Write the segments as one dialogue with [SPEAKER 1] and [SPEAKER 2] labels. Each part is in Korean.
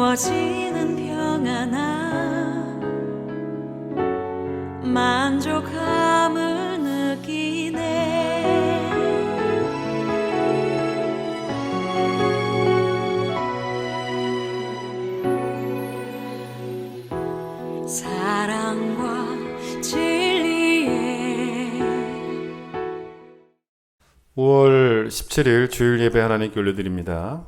[SPEAKER 1] 주어지는 평안함 만족함을 느끼네. 사랑과 진리에
[SPEAKER 2] 5월 17일 주일 예배 하나님께 올려드립니다.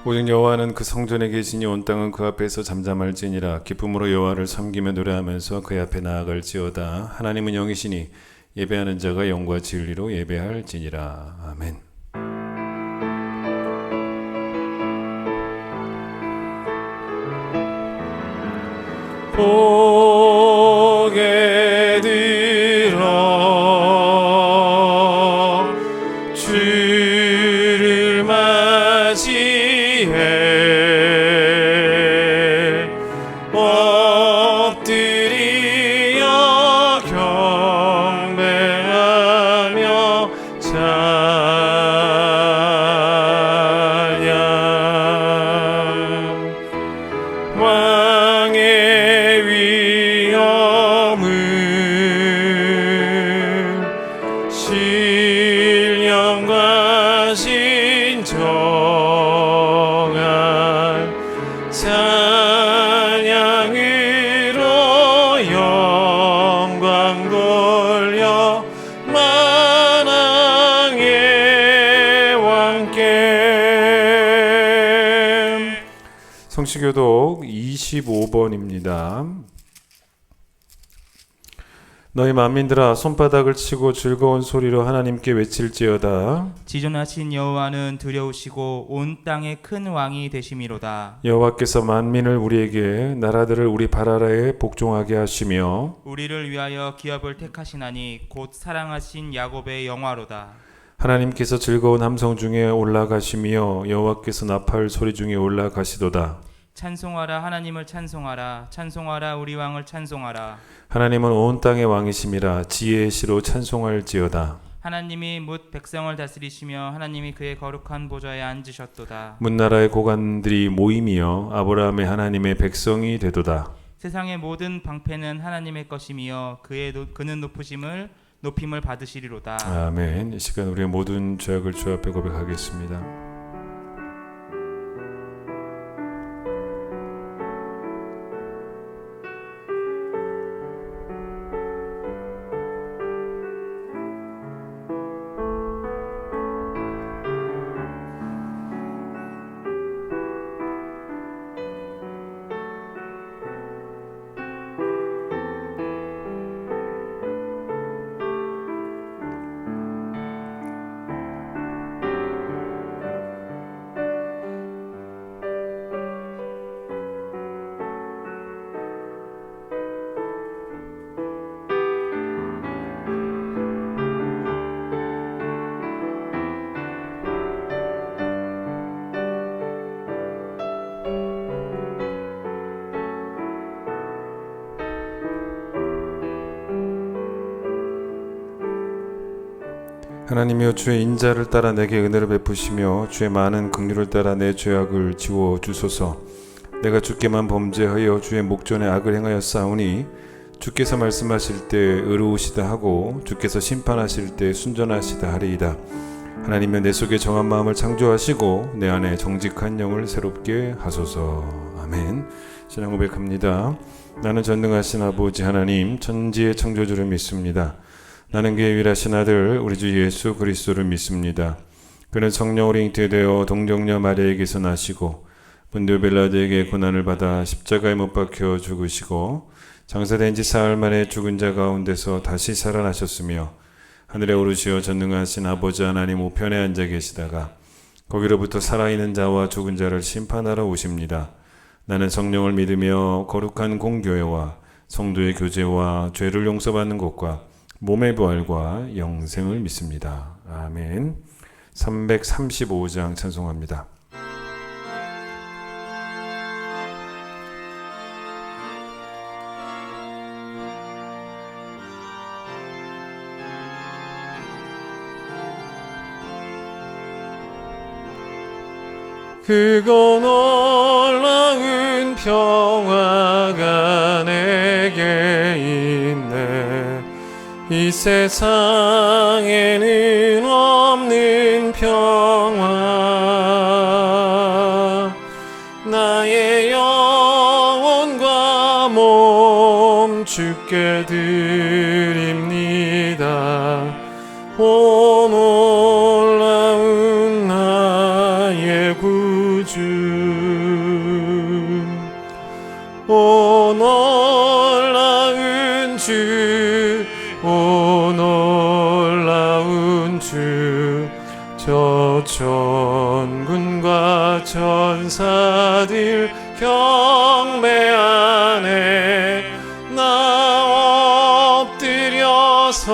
[SPEAKER 2] 오직 여호와는 그 성전에 계시니 온 땅은 그 앞에서 잠잠할지니라. 기쁨으로 여호와를 섬기며 노래하면서 그 앞에 나아갈지어다. 하나님은 영이시니 예배하는 자가 영과 진리로 예배할지니라. 아멘. 보게 들어 주를 맞이해 엎드리어 경배하며 찬양. 왕의 위엄을 신령과 신정한 찬양으로 영광 돌려 만왕의 왕께. 성시교독 25번입니다. 너희 만민들아 손바닥을 치고 즐거운 소리로 하나님께 외칠지어다.
[SPEAKER 3] 지존하신 여호와는 두려우시고 온 땅의 큰 왕이 되심이로다.
[SPEAKER 2] 여호와께서 만민을 우리에게 나라들을 우리 발 아래에 복종하게 하시며
[SPEAKER 3] 우리를 위하여 기업을 택하시나니 곧 사랑하신 야곱의 영화로다.
[SPEAKER 2] 하나님께서 즐거운 함성 중에 올라가시며 여호와께서 나팔 소리 중에 올라가시도다.
[SPEAKER 3] 찬송하라 하나님을 찬송하라. 찬송하라 우리 왕을 찬송하라.
[SPEAKER 2] 하나님은 온 땅의 왕이심이라. 지혜의 시로 찬송할지어다.
[SPEAKER 3] 하나님이 뭇 백성을 다스리시며 하나님이 그의 거룩한 보좌에 앉으셨도다.
[SPEAKER 2] 문나라의 고관들이 모임이여 아브라함의 하나님의 백성이 되도다.
[SPEAKER 3] 세상의 모든 방패는 하나님의 것이며 그는 높임을 받으시리로다.
[SPEAKER 2] 아멘. 이 시간 우리의 모든 죄악을 주 앞에 고백하겠습니다. 하나님이여 주의 인자를 따라 내게 은혜를 베푸시며 주의 많은 긍휼을 따라 내 죄악을 지워 주소서. 내가 주께만 범죄하여 주의 목전에 악을 행하였사오니 주께서 말씀하실 때 의로우시다 하고 주께서 심판하실 때 순전하시다 하리이다. 하나님이여 내 속에 정한 마음을 창조하시고 내 안에 정직한 영을 새롭게 하소서. 아멘. 신앙 고백합니다. 나는 전능하신 아버지 하나님 천지의 창조주를 믿습니다. 나는 그의 유일하신 아들 우리 주 예수 그리스도를 믿습니다. 그는 성령으로 잉태되어 동정녀 마리아에게서 나시고 본디오 빌라도에게 고난을 받아 십자가에 못 박혀 죽으시고 장사된 지 사흘 만에 죽은 자 가운데서 다시 살아나셨으며 하늘에 오르시어 전능하신 아버지 하나님 우편에 앉아 계시다가 거기로부터 살아있는 자와 죽은 자를 심판하러 오십니다. 나는 성령을 믿으며 거룩한 공교회와 성도의 교제와 죄를 용서받는 것과 몸의 부활과 영생을 믿습니다. 아멘. 335장 찬송합니다. 그거 놀라운 평화가 내게 있네. 이 세상에는 없는 평화. 나의 영혼과 몸 주께 드립니다. 오 놀라운 나의 구주. 오 놀라운 주, 오 놀라운 주. 저 천군과 천사들 경배하네. 나 엎드려서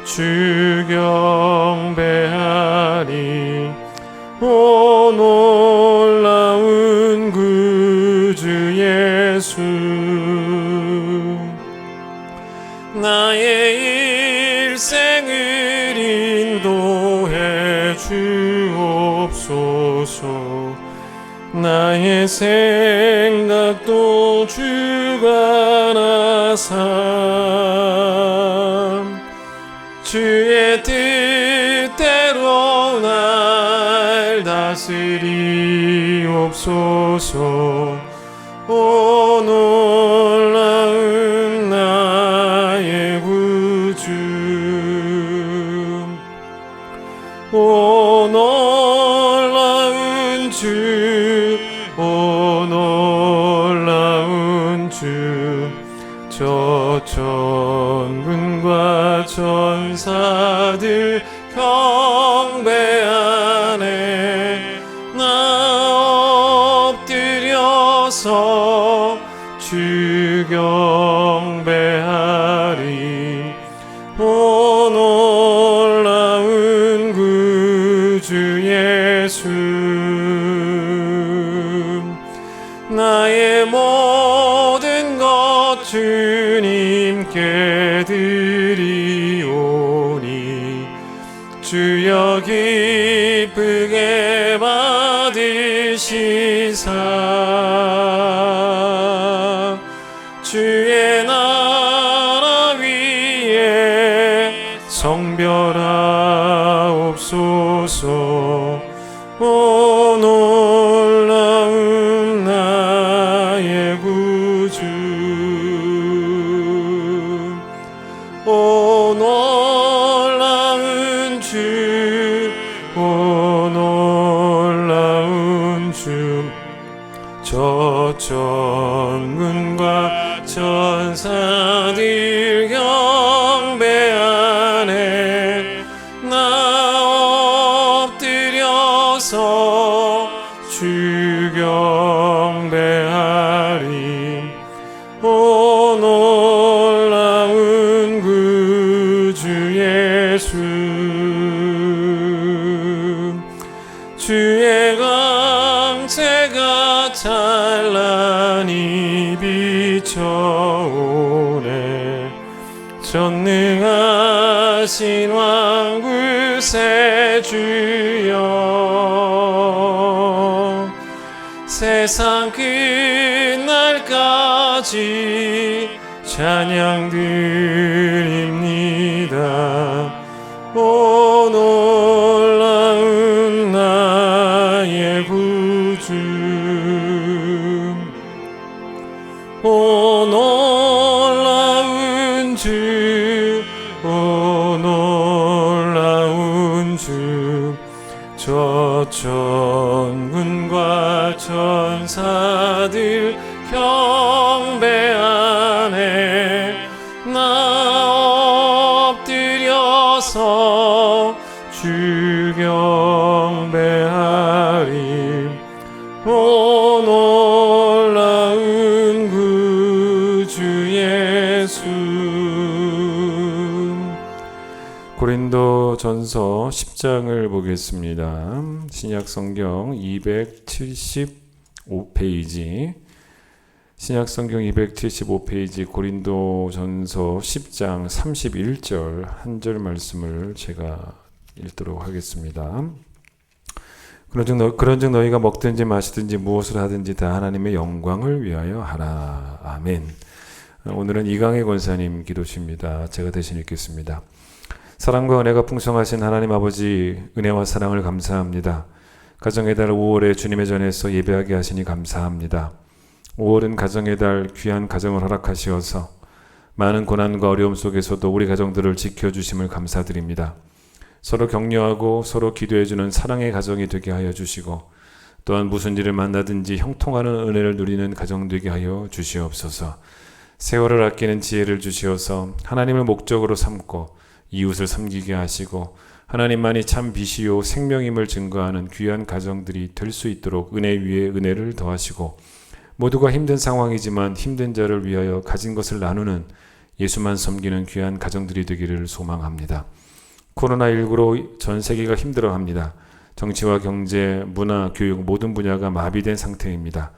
[SPEAKER 2] 주 경배하니. 오 놀라운 구주 예수. 나의 일생을 인도해 주옵소서. 나의 생각도 주가 나사 주의 뜻대로 날 다스리옵소서. 오 놀라운 나의 구주. 오 놀라운 주, 오 놀라운 주. 저 천군과 천사들 경배하네. 나 엎드려서 주 경배하리. 오 놀라운 구주 예수. 나의 모든 것 주님께 드리오니. 주여 기쁘게 받으시사. 주의 나라 위에 성별하옵소서. 오 놀라운 나의 구주. 오 놀라운 주, 오 놀라운 주. 저 천군과 천사들 경배하네. 나 엎드려서 주 경배하리. 오 놀라운 구주 예수. 주의 강체가 찬란히 비춰오네. 전능하신 왕구세 주여. 세상 끝날까지 찬양 드립니다. 오 놀라운 나의 구주. 오 놀라운 주, 오 놀라운 주. 저 천군과 천사들 경배하네. 나 엎드려서 주 경배하리. 오 놀라운 구주 고린도전서 10장을 보겠습니다. 신약성경 275페이지 신약성경 275페이지 고린도전서 10장 31절 한 절 말씀을 제가 읽도록 하겠습니다. 그런즉 너희가 먹든지 마시든지 무엇을 하든지 다 하나님의 영광을 위하여 하라. 아멘. 오늘은 이강희 권사님 기도십니다. 제가 대신 읽겠습니다. 사랑과 은혜가 풍성하신 하나님 아버지, 은혜와 사랑을 감사합니다. 가정의 달 5월에 주님의 전에서 예배하게 하시니 감사합니다. 5월은 가정의 달, 귀한 가정을 허락하시어서 많은 고난과 어려움 속에서도 우리 가정들을 지켜주심을 감사드립니다. 서로 격려하고 서로 기도해주는 사랑의 가정이 되게 하여 주시고, 또한 무슨 일을 만나든지 형통하는 은혜를 누리는 가정 되게 하여 주시옵소서. 세월을 아끼는 지혜를 주시어서 하나님을 목적으로 삼고 이웃을 섬기게 하시고 하나님만이 참 빛이요 생명임을 증거하는 귀한 가정들이 될 수 있도록 은혜 위에 은혜를 더하시고, 모두가 힘든 상황이지만 힘든 자를 위하여 가진 것을 나누는 예수만 섬기는 귀한 가정들이 되기를 소망합니다. 코로나19로 전 세계가 힘들어합니다. 정치와 경제, 문화, 교육 모든 분야가 마비된 상태입니다.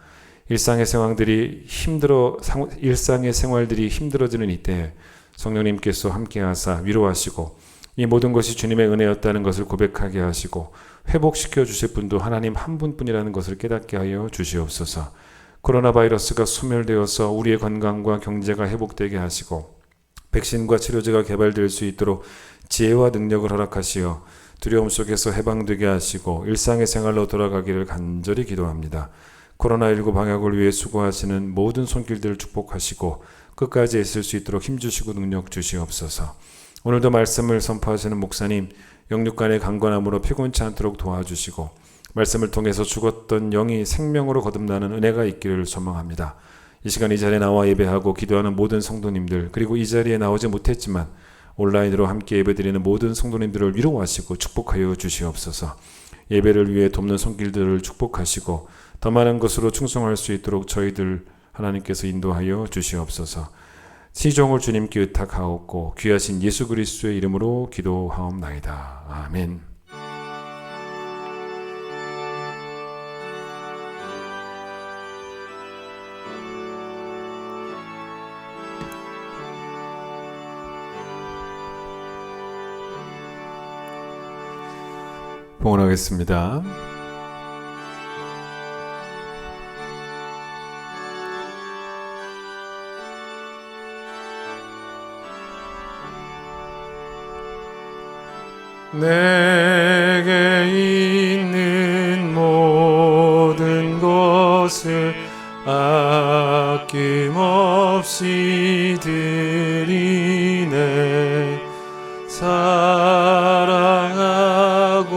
[SPEAKER 2] 일상의 생활들이 힘들어지는 이때 성령님께서 함께하사 위로하시고 이 모든 것이 주님의 은혜였다는 것을 고백하게 하시고 회복시켜 주실 분도 하나님 한 분뿐이라는 것을 깨닫게 하여 주시옵소서. 코로나 바이러스가 소멸되어서 우리의 건강과 경제가 회복되게 하시고 백신과 치료제가 개발될 수 있도록 지혜와 능력을 허락하시어 두려움 속에서 해방되게 하시고 일상의 생활로 돌아가기를 간절히 기도합니다. 코로나19 방역을 위해 수고하시는 모든 손길들을 축복하시고 끝까지 애쓸 수 있도록 힘주시고 능력 주시옵소서. 오늘도 말씀을 선포하시는 목사님, 영육간의 강건함으로 피곤치 않도록 도와주시고 말씀을 통해서 죽었던 영이 생명으로 거듭나는 은혜가 있기를 소망합니다. 이 시간 이 자리에 나와 예배하고 기도하는 모든 성도님들, 그리고 이 자리에 나오지 못했지만 온라인으로 함께 예배드리는 모든 성도님들을 위로하시고 축복하여 주시옵소서. 예배를 위해 돕는 손길들을 축복하시고 더 많은 것으로 충성할 수 있도록 저희들 하나님께서 인도하여 주시옵소서. 시종을 주님께 의탁하옵고 귀하신 예수 그리스도의 이름으로 기도하옵나이다. 아멘. 봉헌하겠습니다. 내게 있는 모든 것을 아낌없이 드리네. 사랑하고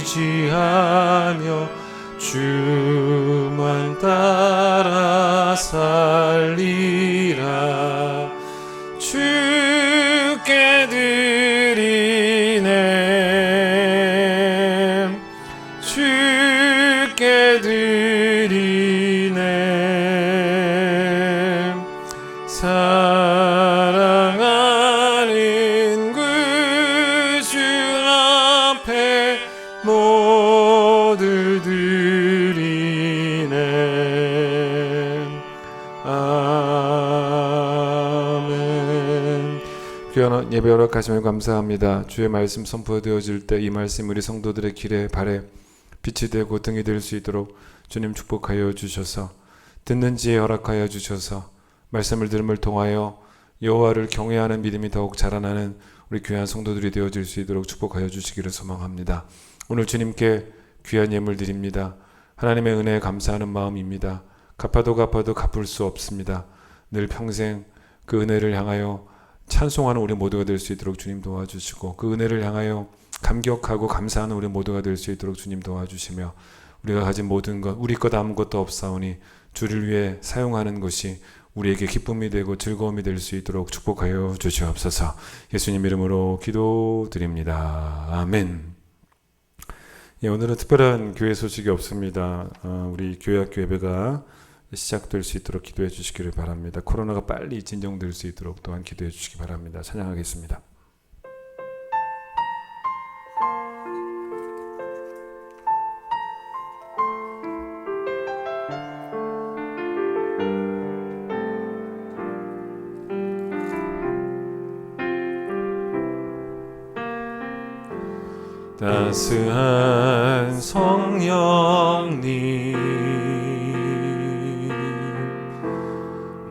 [SPEAKER 2] 의지하며 주만 따라 살리라. 주께 드리네. 주께 드리네. 사랑하는 그 주 앞에 모두 드리네. 아멘. 귀한 예배 허락하심을 감사합니다. 주의 말씀 선포되어질 때 이 말씀 우리 성도들의 길에 발에 빛이 되고 등이 될 수 있도록 주님 축복하여 주셔서 듣는 지혜 허락하여 주셔서 말씀을 들음을 통하여 여호와를 경외하는 믿음이 더욱 자라나는 우리 귀한 성도들이 되어질 수 있도록 축복하여 주시기를 소망합니다. 오늘 주님께 귀한 예물 드립니다. 하나님의 은혜에 감사하는 마음입니다. 갚아도 갚을 수 없습니다. 늘 평생 그 은혜를 향하여 찬송하는 우리 모두가 될 수 있도록 주님 도와주시고 그 은혜를 향하여 감격하고 감사하는 우리 모두가 될 수 있도록 주님 도와주시며 우리가 가진 모든 것, 우리 것 아무것도 없사오니 주를 위해 사용하는 것이 우리에게 기쁨이 되고 즐거움이 될 수 있도록 축복하여 주시옵소서. 예수님 이름으로 기도드립니다. 아멘. 예, 오늘은 특별한 교회 소식이 없습니다. 우리 교회학교 예배가 시작될 수 있도록 기도해 주시기를 바랍니다. 코로나가 빨리 진정될 수 있도록 또한 기도해 주시기 바랍니다. 찬양하겠습니다. 따스한 성령님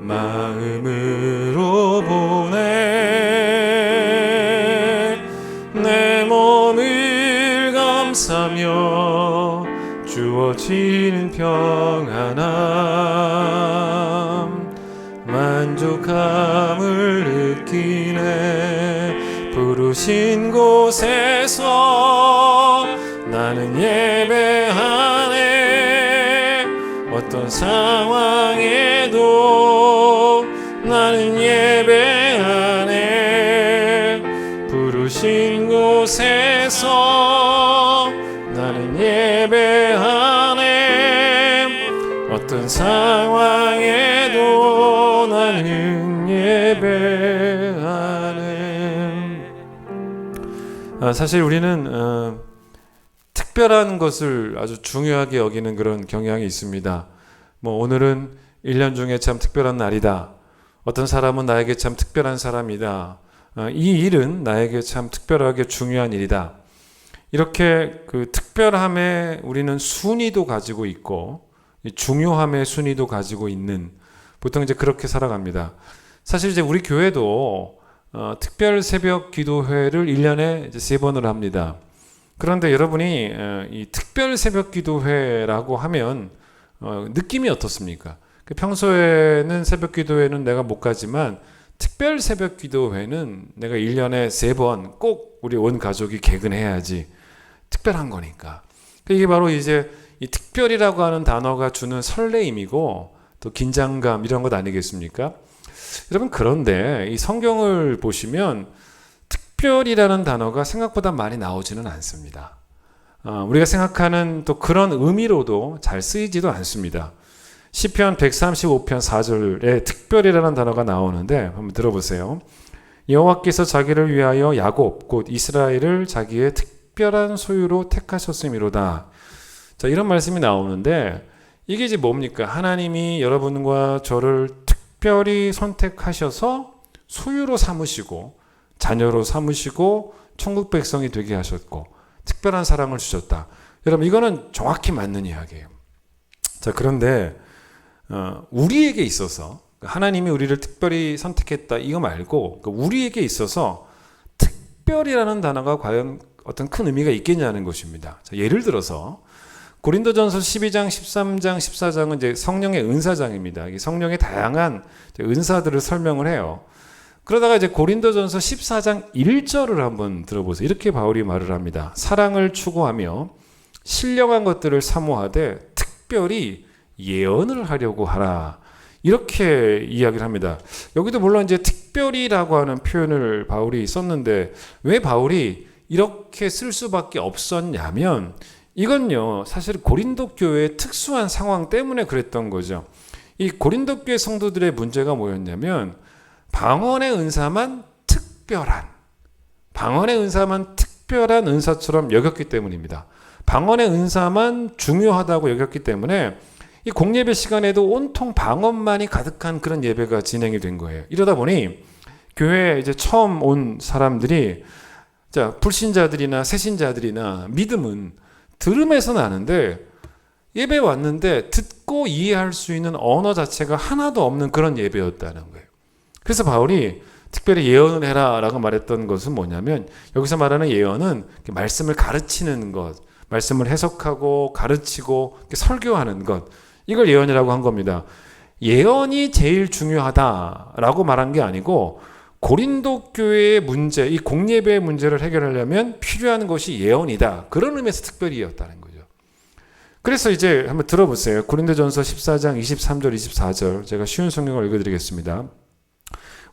[SPEAKER 2] 마음으로 보내 내 몸을 감싸며 주어지는 평안함 만족함을 느끼네 부르신 곳에서 나는 예배하네 어떤 상황에도 나는 예배하네 부르신 곳에서 나는 예배하네 어떤 상황에도 나는 예배하네. 사실 우리는 특별한 것을 아주 중요하게 여기는 그런 경향이 있습니다. 오늘은 1년 중에 참 특별한 날이다. 어떤 사람은 나에게 참 특별한 사람이다. 이 일은 나에게 참 특별하게 중요한 일이다. 이렇게 그 특별함에 우리는 순위도 가지고 있고 중요함의 순위도 가지고 있는 보통 이제 그렇게 살아갑니다. 사실 이제 우리 교회도 특별 새벽 기도회를 1년에 이제 3번을 합니다. 그런데 여러분이 이 특별 새벽 기도회라고 하면 느낌이 어떻습니까? 평소에는 새벽 기도회는 내가 못 가지만 특별 새벽 기도회는 내가 1년에 3번 꼭 우리 온 가족이 개근해야지 특별한 거니까. 이게 바로 이제 이 특별이라고 하는 단어가 주는 설레임이고 또 긴장감 이런 것 아니겠습니까? 여러분 그런데 이 성경을 보시면 특별이라는 단어가 생각보다 많이 나오지는 않습니다. 우리가 생각하는 또 그런 의미로도 잘 쓰이지도 않습니다. 시편 135편 4절에 특별이라는 단어가 나오는데 한번 들어보세요. 여호와께서 자기를 위하여 야곱 곧 이스라엘을 자기의 특별한 소유로 택하셨음이로다. 자, 이런 말씀이 나오는데 이게 이제 뭡니까? 하나님이 여러분과 저를 특별히 선택하셔서 소유로 삼으시고 자녀로 삼으시고 천국 백성이 되게 하셨고 특별한 사랑을 주셨다. 여러분 이거는 정확히 맞는 이야기예요. 자, 그런데 우리에게 있어서 하나님이 우리를 특별히 선택했다 이거 말고 우리에게 있어서 특별이라는 단어가 과연 어떤 큰 의미가 있겠냐는 것입니다. 자, 예를 들어서 고린도전서 12장, 13장, 14장은 이제 성령의 은사장입니다. 성령의 다양한 은사들을 설명을 해요. 그러다가 이제 고린도전서 14장 1절을 한번 들어보세요. 이렇게 바울이 말을 합니다. 사랑을 추구하며 신령한 것들을 사모하되 특별히 예언을 하려고 하라. 이렇게 이야기를 합니다. 여기도 물론 이제 특별히라고 하는 표현을 바울이 썼는데 왜 바울이 이렇게 쓸 수밖에 없었냐면 이건요 사실 고린도 교회의 특수한 상황 때문에 그랬던 거죠. 이 고린도 교회 성도들의 문제가 뭐였냐면 방언의 은사만 특별한 은사처럼 여겼기 때문입니다. 방언의 은사만 중요하다고 여겼기 때문에 이 공예배 시간에도 온통 방언만이 가득한 그런 예배가 진행이 된 거예요. 이러다 보니 교회에 이제 처음 온 사람들이 불신자들이나 새신자들이나 믿음은 들음에서 나는데 예배 왔는데 듣고 이해할 수 있는 언어 자체가 하나도 없는 그런 예배였다는 거예요. 그래서 바울이 특별히 예언을 해라 라고 말했던 것은 뭐냐면 여기서 말하는 예언은 말씀을 가르치는 것, 말씀을 해석하고 가르치고 설교하는 것, 이걸 예언이라고 한 겁니다. 예언이 제일 중요하다라고 말한 게 아니고 고린도 교회의 문제, 이 공예배의 문제를 해결하려면 필요한 것이 예언이다. 그런 의미에서 특별히였다는 거죠. 그래서 이제 한번 들어보세요. 고린도전서 14장 23절 24절 제가 쉬운 성경을 읽어드리겠습니다.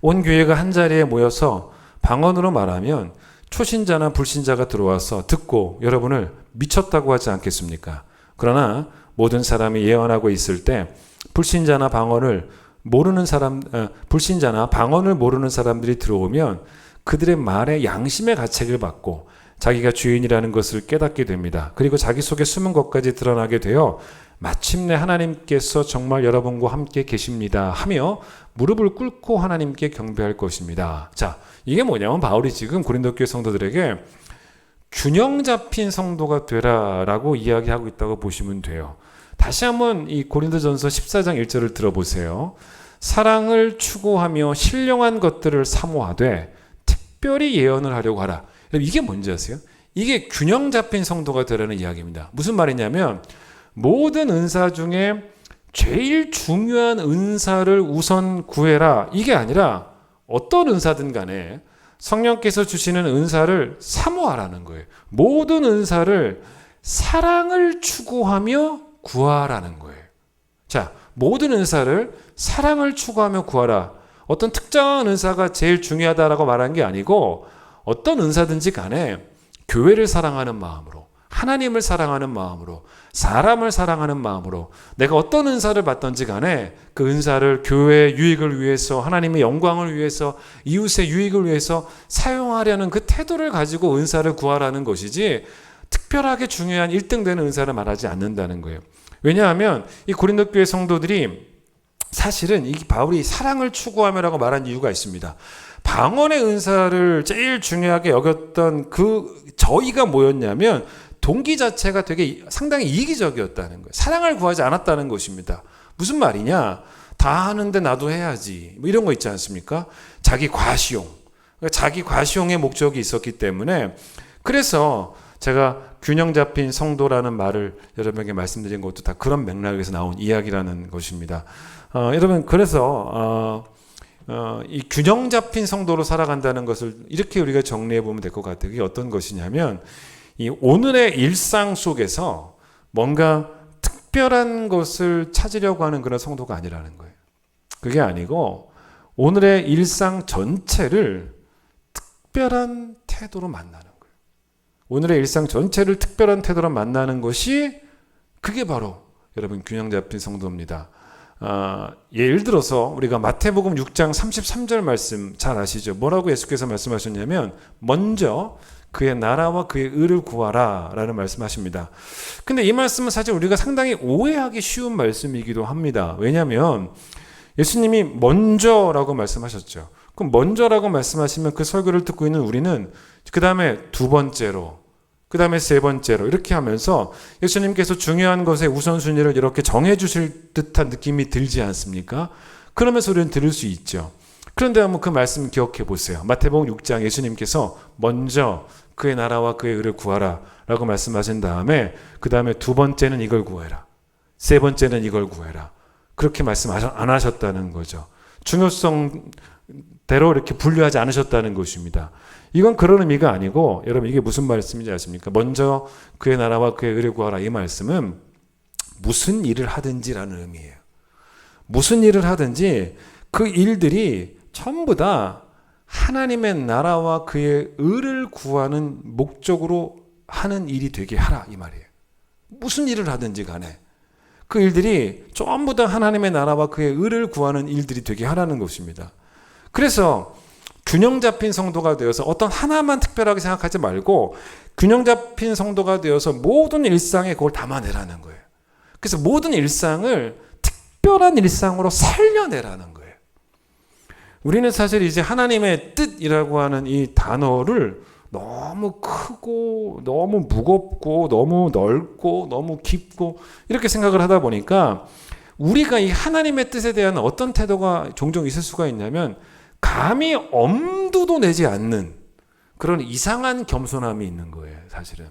[SPEAKER 2] 온 교회가 한자리에 모여서 방언으로 말하면 초신자나 불신자가 들어와서 듣고 여러분을 미쳤다고 하지 않겠습니까? 그러나 모든 사람이 예언하고 있을 때 불신자나 방언을 모르는 사람들이 들어오면 그들의 말에 양심의 가책을 받고 자기가 주인이라는 것을 깨닫게 됩니다. 그리고 자기 속에 숨은 것까지 드러나게 되어 마침내 하나님께서 정말 여러분과 함께 계십니다 하며 무릎을 꿇고 하나님께 경배할 것입니다. 자, 이게 뭐냐면 바울이 지금 고린도 교회 성도들에게 균형 잡힌 성도가 되라라고 이야기하고 있다고 보시면 돼요. 다시 한번 이 고린도전서 14장 1절을 들어보세요. 사랑을 추구하며 신령한 것들을 사모하되 특별히 예언을 하려고 하라. 이게 뭔지 아세요? 이게 균형 잡힌 성도가 되라는 이야기입니다. 무슨 말이냐면 모든 은사 중에 제일 중요한 은사를 우선 구해라. 이게 아니라 어떤 은사든 간에 성령께서 주시는 은사를 사모하라는 거예요. 모든 은사를 사랑을 추구하며 구하라는 거예요. 자, 모든 은사를 사랑을 추구하며 구하라. 어떤 특정한 은사가 제일 중요하다라고 말한 게 아니고 어떤 은사든지 간에 교회를 사랑하는 마음으로, 하나님을 사랑하는 마음으로, 사람을 사랑하는 마음으로 내가 어떤 은사를 받든지 간에 그 은사를 교회의 유익을 위해서, 하나님의 영광을 위해서, 이웃의 유익을 위해서 사용하려는 그 태도를 가지고 은사를 구하라는 것이지 특별하게 중요한 1등 되는 은사를 말하지 않는다는 거예요. 왜냐하면 이 고린도 교회 성도들이 사실은 이 바울이 사랑을 추구하며라고 말한 이유가 있습니다. 방언의 은사를 제일 중요하게 여겼던 저희가 뭐였냐면 동기 자체가 되게 상당히 이기적이었다는 거예요. 사랑을 구하지 않았다는 것입니다. 무슨 말이냐? 다 하는데 나도 해야지. 뭐 이런 거 있지 않습니까? 자기 과시용. 자기 과시용의 목적이 있었기 때문에 그래서 제가 균형 잡힌 성도라는 말을 여러분에게 말씀드린 것도 다 그런 맥락에서 나온 이야기라는 것입니다. 여러분 그래서 이 균형 잡힌 성도로 살아간다는 것을 이렇게 우리가 정리해 보면 될 것 같아요. 그게 어떤 것이냐면 이 오늘의 일상 속에서 뭔가 특별한 것을 찾으려고 하는 그런 성도가 아니라는 거예요. 그게 아니고 오늘의 일상 전체를 특별한 태도로 만나는 거예요. 오늘의 일상 전체를 특별한 태도로 만나는 것이 그게 바로 여러분 균형 잡힌 성도입니다. 예를 들어서 우리가 마태복음 6장 33절 말씀 잘 아시죠? 뭐라고 예수께서 말씀하셨냐면 먼저 그의 나라와 그의 의를 구하라 라는 말씀하십니다. 근데 이 말씀은 사실 우리가 상당히 오해하기 쉬운 말씀이기도 합니다. 왜냐하면 예수님이 먼저라고 말씀하셨죠. 그럼 먼저라고 말씀하시면 그 설교를 듣고 있는 우리는 그 다음에 두 번째로, 그 다음에 세 번째로 이렇게 하면서 예수님께서 중요한 것의 우선순위를 이렇게 정해주실 듯한 느낌이 들지 않습니까? 그러면서 우리는 들을 수 있죠. 그런데 한번 그 말씀 기억해 보세요. 마태복음 6장 예수님께서 먼저 그의 나라와 그의 의를 구하라 라고 말씀하신 다음에 그 다음에 두 번째는 이걸 구해라, 세 번째는 이걸 구해라, 그렇게 말씀 안 하셨다는 거죠. 중요성대로 이렇게 분류하지 않으셨다는 것입니다. 이건 그런 의미가 아니고 여러분 이게 무슨 말씀인지 아십니까? 먼저 그의 나라와 그의 의를 구하라 이 말씀은 무슨 일을 하든지라는 의미예요. 무슨 일을 하든지 그 일들이 전부 다 하나님의 나라와 그의 의를 구하는 목적으로 하는 일이 되게 하라 이 말이에요. 무슨 일을 하든지 간에 그 일들이 전부 다 하나님의 나라와 그의 의를 구하는 일들이 되게 하라는 것입니다. 그래서 균형 잡힌 성도가 되어서 어떤 하나만 특별하게 생각하지 말고 균형 잡힌 성도가 되어서 모든 일상에 그걸 담아내라는 거예요. 그래서 모든 일상을 특별한 일상으로 살려내라는 거예요. 우리는 사실 이제 하나님의 뜻이라고 하는 이 단어를 너무 크고 너무 무겁고 너무 넓고 너무 깊고 이렇게 생각을 하다 보니까 우리가 이 하나님의 뜻에 대한 어떤 태도가 종종 있을 수가 있냐면 감히 엄두도 내지 않는 그런 이상한 겸손함이 있는 거예요, 사실은.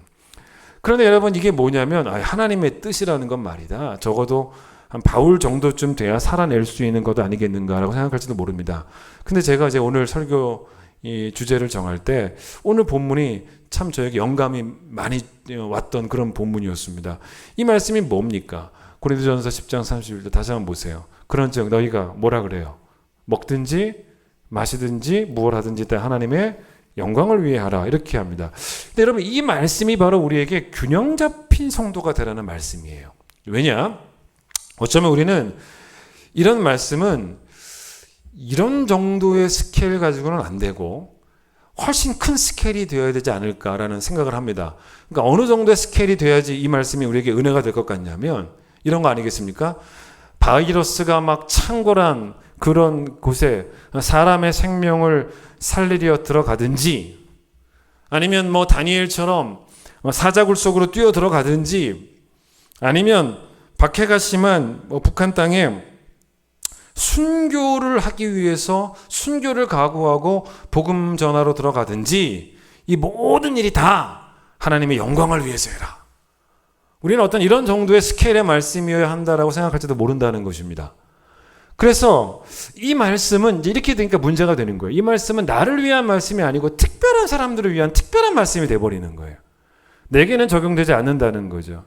[SPEAKER 2] 그런데 여러분 이게 뭐냐면 하나님의 뜻이라는 건 말이다. 적어도 한 바울 정도쯤 돼야 살아낼 수 있는 것도 아니겠는가라고 생각할지도 모릅니다. 근데 제가 이제 오늘 설교 이 주제를 정할 때 오늘 본문이 참 저에게 영감이 많이 왔던 그런 본문이었습니다. 이 말씀이 뭡니까? 고린도전서 10장 31절 다시 한번 보세요. 그런즉 너희가 뭐라 그래요? 먹든지 마시든지 무엇 하든지 다 하나님의 영광을 위해 하라 이렇게 합니다. 근데 여러분 이 말씀이 바로 우리에게 균형 잡힌 성도가 되라는 말씀이에요. 왜냐? 어쩌면 우리는 이런 말씀은 이런 정도의 스케일 가지고는 안 되고 훨씬 큰 스케일이 되어야 되지 않을까라는 생각을 합니다. 그러니까 어느 정도의 스케일이 돼야지 이 말씀이 우리에게 은혜가 될 것 같냐면 이런 거 아니겠습니까? 바이러스가 막 창궐한 그런 곳에 사람의 생명을 살리려 들어가든지 아니면 뭐 다니엘처럼 사자굴 속으로 뛰어 들어가든지, 아니면 박해가 심한 북한 땅에 순교를 하기 위해서 순교를 각오하고 복음 전하러 들어가든지, 이 모든 일이 다 하나님의 영광을 위해서 해라. 우리는 어떤 이런 정도의 스케일의 말씀이어야 한다라고 생각할지도 모른다는 것입니다. 그래서 이 말씀은 이제 이렇게 되니까 문제가 되는 거예요. 이 말씀은 나를 위한 말씀이 아니고 특별한 사람들을 위한 특별한 말씀이 돼버리는 거예요. 내게는 적용되지 않는다는 거죠.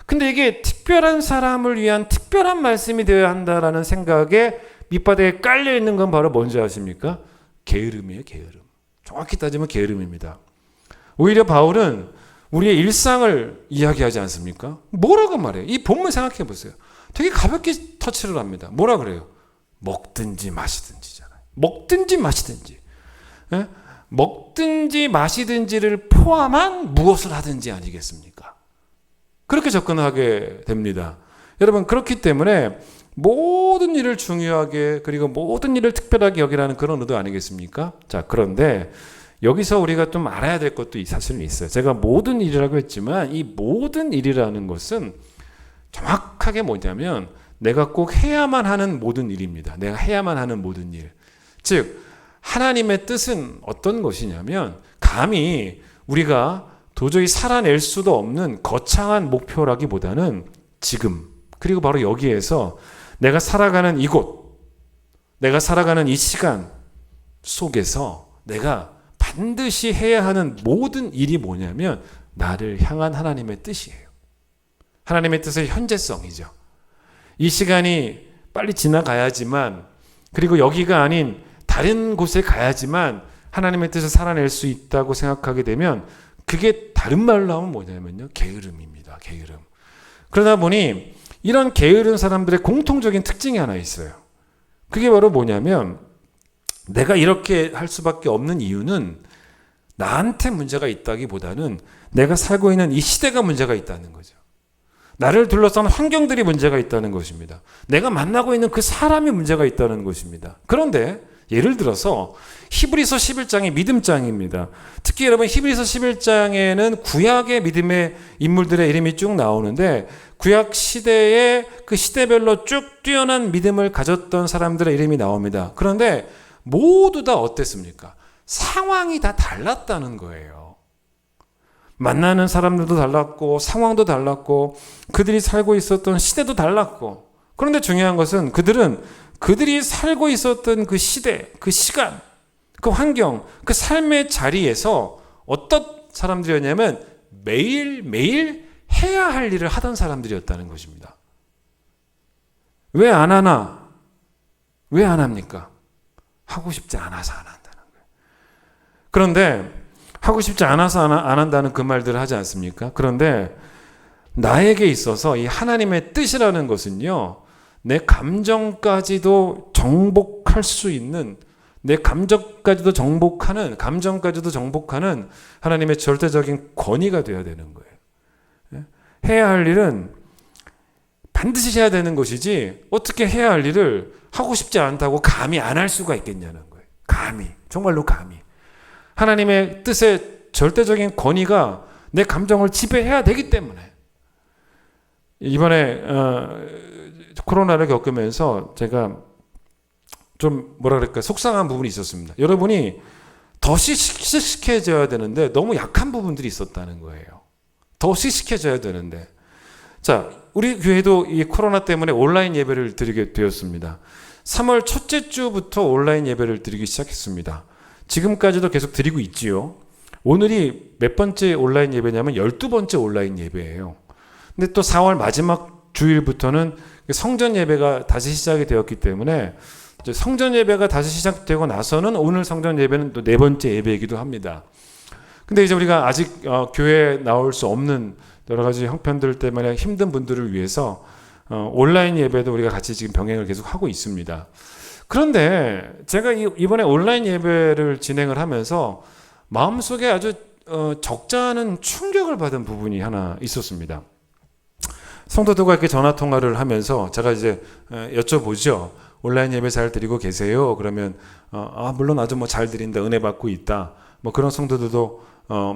[SPEAKER 2] 근데 이게 특별한 사람을 위한 특별한 말씀이 되어야 한다라는 생각에 밑바닥에 깔려 있는 건 바로 뭔지 아십니까? 게으름이에요, 게으름. 정확히 따지면 게으름입니다. 오히려 바울은 우리의 일상을 이야기하지 않습니까? 뭐라고 말해요? 이 본문 생각해 보세요. 되게 가볍게 터치를 합니다. 뭐라 그래요? 먹든지 마시든지잖아요. 먹든지 마시든지. 예? 먹든지 마시든지를 포함한 무엇을 하든지 아니겠습니까? 그렇게 접근하게 됩니다. 여러분, 그렇기 때문에 모든 일을 중요하게, 그리고 모든 일을 특별하게 여기라는 그런 의도 아니겠습니까? 자, 그런데 여기서 우리가 좀 알아야 될 것도 사실은 있어요. 제가 모든 일이라고 했지만 이 모든 일이라는 것은 정확하게 뭐냐면 내가 꼭 해야만 하는 모든 일입니다. 내가 해야만 하는 모든 일. 즉 하나님의 뜻은 어떤 것이냐면, 감히 우리가 도저히 살아낼 수도 없는 거창한 목표라기보다는 지금, 그리고 바로 여기에서 내가 살아가는 이곳, 내가 살아가는 이 시간 속에서 내가 반드시 해야 하는 모든 일이 뭐냐면 나를 향한 하나님의 뜻이에요. 하나님의 뜻의 현재성이죠. 이 시간이 빨리 지나가야지만, 그리고 여기가 아닌 다른 곳에 가야지만 하나님의 뜻을 살아낼 수 있다고 생각하게 되면, 그게 다른 말로 하면 뭐냐면요, 게으름입니다. 게으름. 그러다 보니 이런 게으른 사람들의 공통적인 특징이 하나 있어요. 그게 바로 뭐냐면, 내가 이렇게 할 수밖에 없는 이유는 나한테 문제가 있다기보다는 내가 살고 있는 이 시대가 문제가 있다는 거죠. 나를 둘러싼 환경들이 문제가 있다는 것입니다. 내가 만나고 있는 그 사람이 문제가 있다는 것입니다. 그런데 예를 들어서 히브리서 11장이 믿음장입니다. 특히 여러분, 히브리서 11장에는 구약의 믿음의 인물들의 이름이 쭉 나오는데, 구약 시대에 그 시대별로 쭉 뛰어난 믿음을 가졌던 사람들의 이름이 나옵니다. 그런데 모두 다 어땠습니까? 상황이 다 달랐다는 거예요. 만나는 사람들도 달랐고, 상황도 달랐고, 그들이 살고 있었던 시대도 달랐고, 그런데 중요한 것은 그들이 살고 있었던 그 시대, 그 시간, 그 환경, 그 삶의 자리에서 어떤 사람들이었냐면 매일매일 해야 할 일을 하던 사람들이었다는 것입니다. 왜 안 하나? 왜 안 합니까? 하고 싶지 않아서 안 한다는 거예요. 그런데 하고 싶지 않아서 안 한다는 그 말들을 하지 않습니까? 그런데 나에게 있어서 이 하나님의 뜻이라는 것은요, 내 감정까지도 정복할 수 있는, 내 감정까지도 정복하는 하나님의 절대적인 권위가 되어야 되는 거예요. 해야 할 일은 반드시 해야 되는 것이지, 어떻게 해야 할 일을 하고 싶지 않다고 감히 안 할 수가 있겠냐는 거예요. 감히, 정말로 감히. 하나님의 뜻의 절대적인 권위가 내 감정을 지배해야 되기 때문에. 이번에 코로나를 겪으면서 제가 좀 속상한 부분이 있었습니다. 여러분이 더 씩씩해져야 되는데 너무 약한 부분들이 있었다는 거예요. 더 씩씩해져야 되는데. 자, 우리 교회도 이 코로나 때문에 온라인 예배를 드리게 되었습니다. 3월 첫째 주부터 온라인 예배를 드리기 시작했습니다. 지금까지도 계속 드리고 있지요. 오늘이 몇 번째 온라인 예배냐면 12번째 온라인 예배예요. 근데 또 4월 마지막 주일부터는 성전 예배가 다시 시작이 되었기 때문에, 성전 예배가 다시 시작되고 나서는 오늘 성전 예배는 또 네 번째 예배이기도 합니다. 근데 이제 우리가 아직 교회에 나올 수 없는 여러 가지 형편들 때문에 힘든 분들을 위해서 온라인 예배도 우리가 같이 지금 병행을 계속 하고 있습니다. 그런데 제가 이번에 온라인 예배를 진행을 하면서 마음속에 아주 적지 않은 충격을 받은 부분이 하나 있었습니다. 성도들과 이렇게 전화 통화를 하면서 제가 이제 여쭤보죠. 온라인 예배 잘 드리고 계세요? 그러면 물론 아주 잘 드린다, 은혜 받고 있다. 뭐 그런 성도들도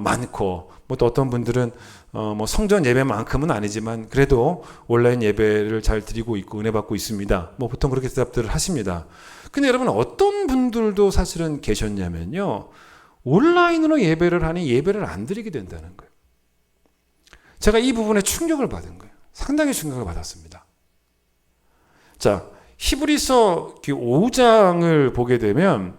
[SPEAKER 2] 많고, 뭐 또 어떤 분들은 뭐 성전 예배만큼은 아니지만 그래도 온라인 예배를 잘 드리고 있고 은혜 받고 있습니다. 뭐 보통 그렇게 대답들을 하십니다. 근데 여러분, 어떤 분들도 사실은 계셨냐면요, 온라인으로 예배를 하니 예배를 안 드리게 된다는 거예요. 제가 이 부분에 충격을 받은 거예요. 상당히 충격을 받았습니다. 자, 히브리서 5장을 보게 되면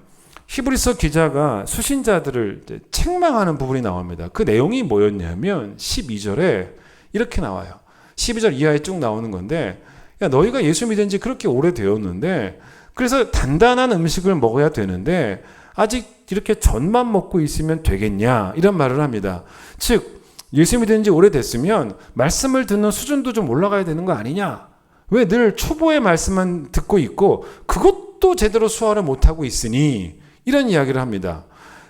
[SPEAKER 2] 히브리서 기자가 수신자들을 책망하는 부분이 나옵니다. 그 내용이 뭐였냐면 12절에 이렇게 나와요. 12절 이하에 쭉 나오는 건데, 야, 너희가 예수 믿은 지 그렇게 오래되었는데 그래서 단단한 음식을 먹어야 되는데 아직 이렇게 젖만 먹고 있으면 되겠냐, 이런 말을 합니다. 즉 예수 믿은 지 오래됐으면 말씀을 듣는 수준도 좀 올라가야 되는 거 아니냐, 왜 늘 초보의 말씀만 듣고 있고 그것도 제대로 소화를 못하고 있으니, 이런 이야기를 합니다.